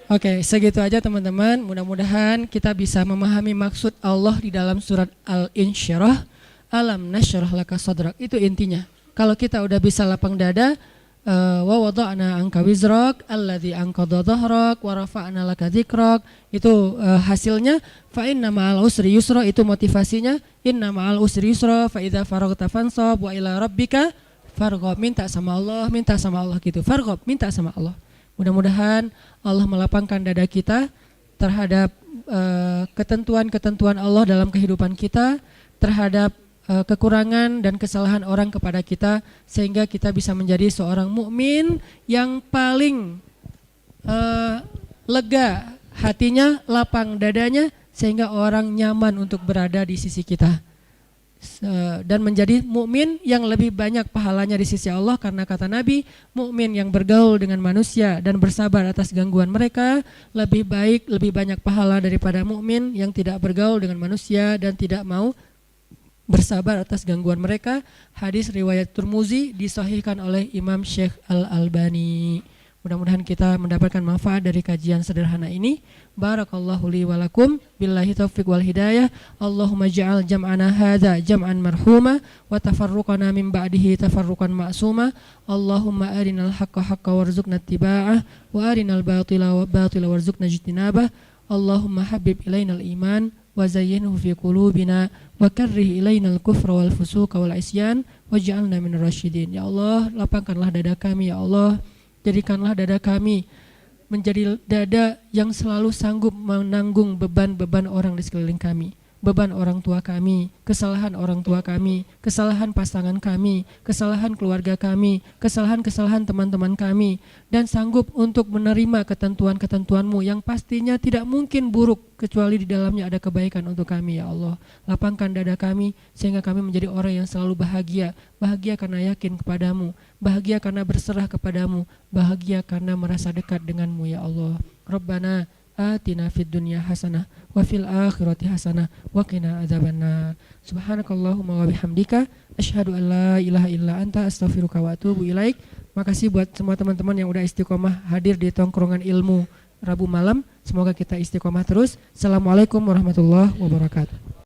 Oke, segitu aja teman-teman. Mudah-mudahan kita bisa memahami maksud Allah di dalam surat Al-Insyirah. Alam nasyrah laka sadrak. Itu intinya. Kalau kita udah bisa lapang dada, wa wada'na anka wizrak alladzi anqadha dhahrak wa rafa'na laka dzikrak. Itu hasilnya fa inna ma'al usri yusra, itu motivasinya. Inna ma'al usri yusra fa idza faraghta fansab wa ila rabbika farghab. Minta sama Allah gitu. Farghab, minta sama Allah. Mudah-mudahan Allah melapangkan dada kita terhadap ketentuan-ketentuan Allah dalam kehidupan kita, terhadap kekurangan dan kesalahan orang kepada kita, sehingga kita bisa menjadi seorang mukmin yang paling lega hatinya, lapang dadanya, sehingga orang nyaman untuk berada di sisi kita. Dan menjadi mukmin yang lebih banyak pahalanya di sisi Allah, karena kata Nabi, mukmin yang bergaul dengan manusia dan bersabar atas gangguan mereka lebih baik, lebih banyak pahala daripada mukmin yang tidak bergaul dengan manusia dan tidak mau bersabar atas gangguan mereka. Hadis riwayat Tirmizi, disahihkan oleh Imam Syekh Al-Albani. Mudah-mudahan kita mendapatkan manfaat dari kajian sederhana ini. Barakallahu li wa lakum, billahi taufiq wal hidayah. Allahumma ja'al jam'ana hadza jam'an marhuma wa tafarruqana min ba'dihi tafarruqan ma'suma. Allahumma arinal haqqa haqqa warzuqna ittiba'ah wa arinal batila warzuqna ijtinabah. Allahumma habib ilainal iman wa zayyinhu fi qulubina wa karrih ilainal kufra wal fusuqa wal isyan waj'alna minar rasyidin. Ya Allah, lapangkanlah dada kami ya Allah. Jadikanlah dada kami menjadi dada yang selalu sanggup menanggung beban-beban orang di sekeliling kami. Beban orang tua kami, kesalahan orang tua kami, kesalahan pasangan kami, kesalahan keluarga kami, kesalahan-kesalahan teman-teman kami. Dan sanggup untuk menerima ketentuan-ketentuan-Mu yang pastinya tidak mungkin buruk, kecuali di dalamnya ada kebaikan untuk kami ya Allah. Lapangkan dada kami sehingga kami menjadi orang yang selalu bahagia. Bahagia karena yakin kepadamu, bahagia karena berserah kepadamu, bahagia karena merasa dekat denganmu ya Allah. Rabbana atina fid dunya hasanah wa fil akhirati hasanah wa qina adzabannar. Subhanakallahumma wa bihamdika asyhadu an la ilaha illa anta astaghfiruka wa atubu ilaik. Makasih buat semua teman-teman yang udah istiqomah hadir di tongkrongan ilmu Rabu malam. Semoga kita istiqomah terus. Assalamualaikum warahmatullahi wabarakatuh.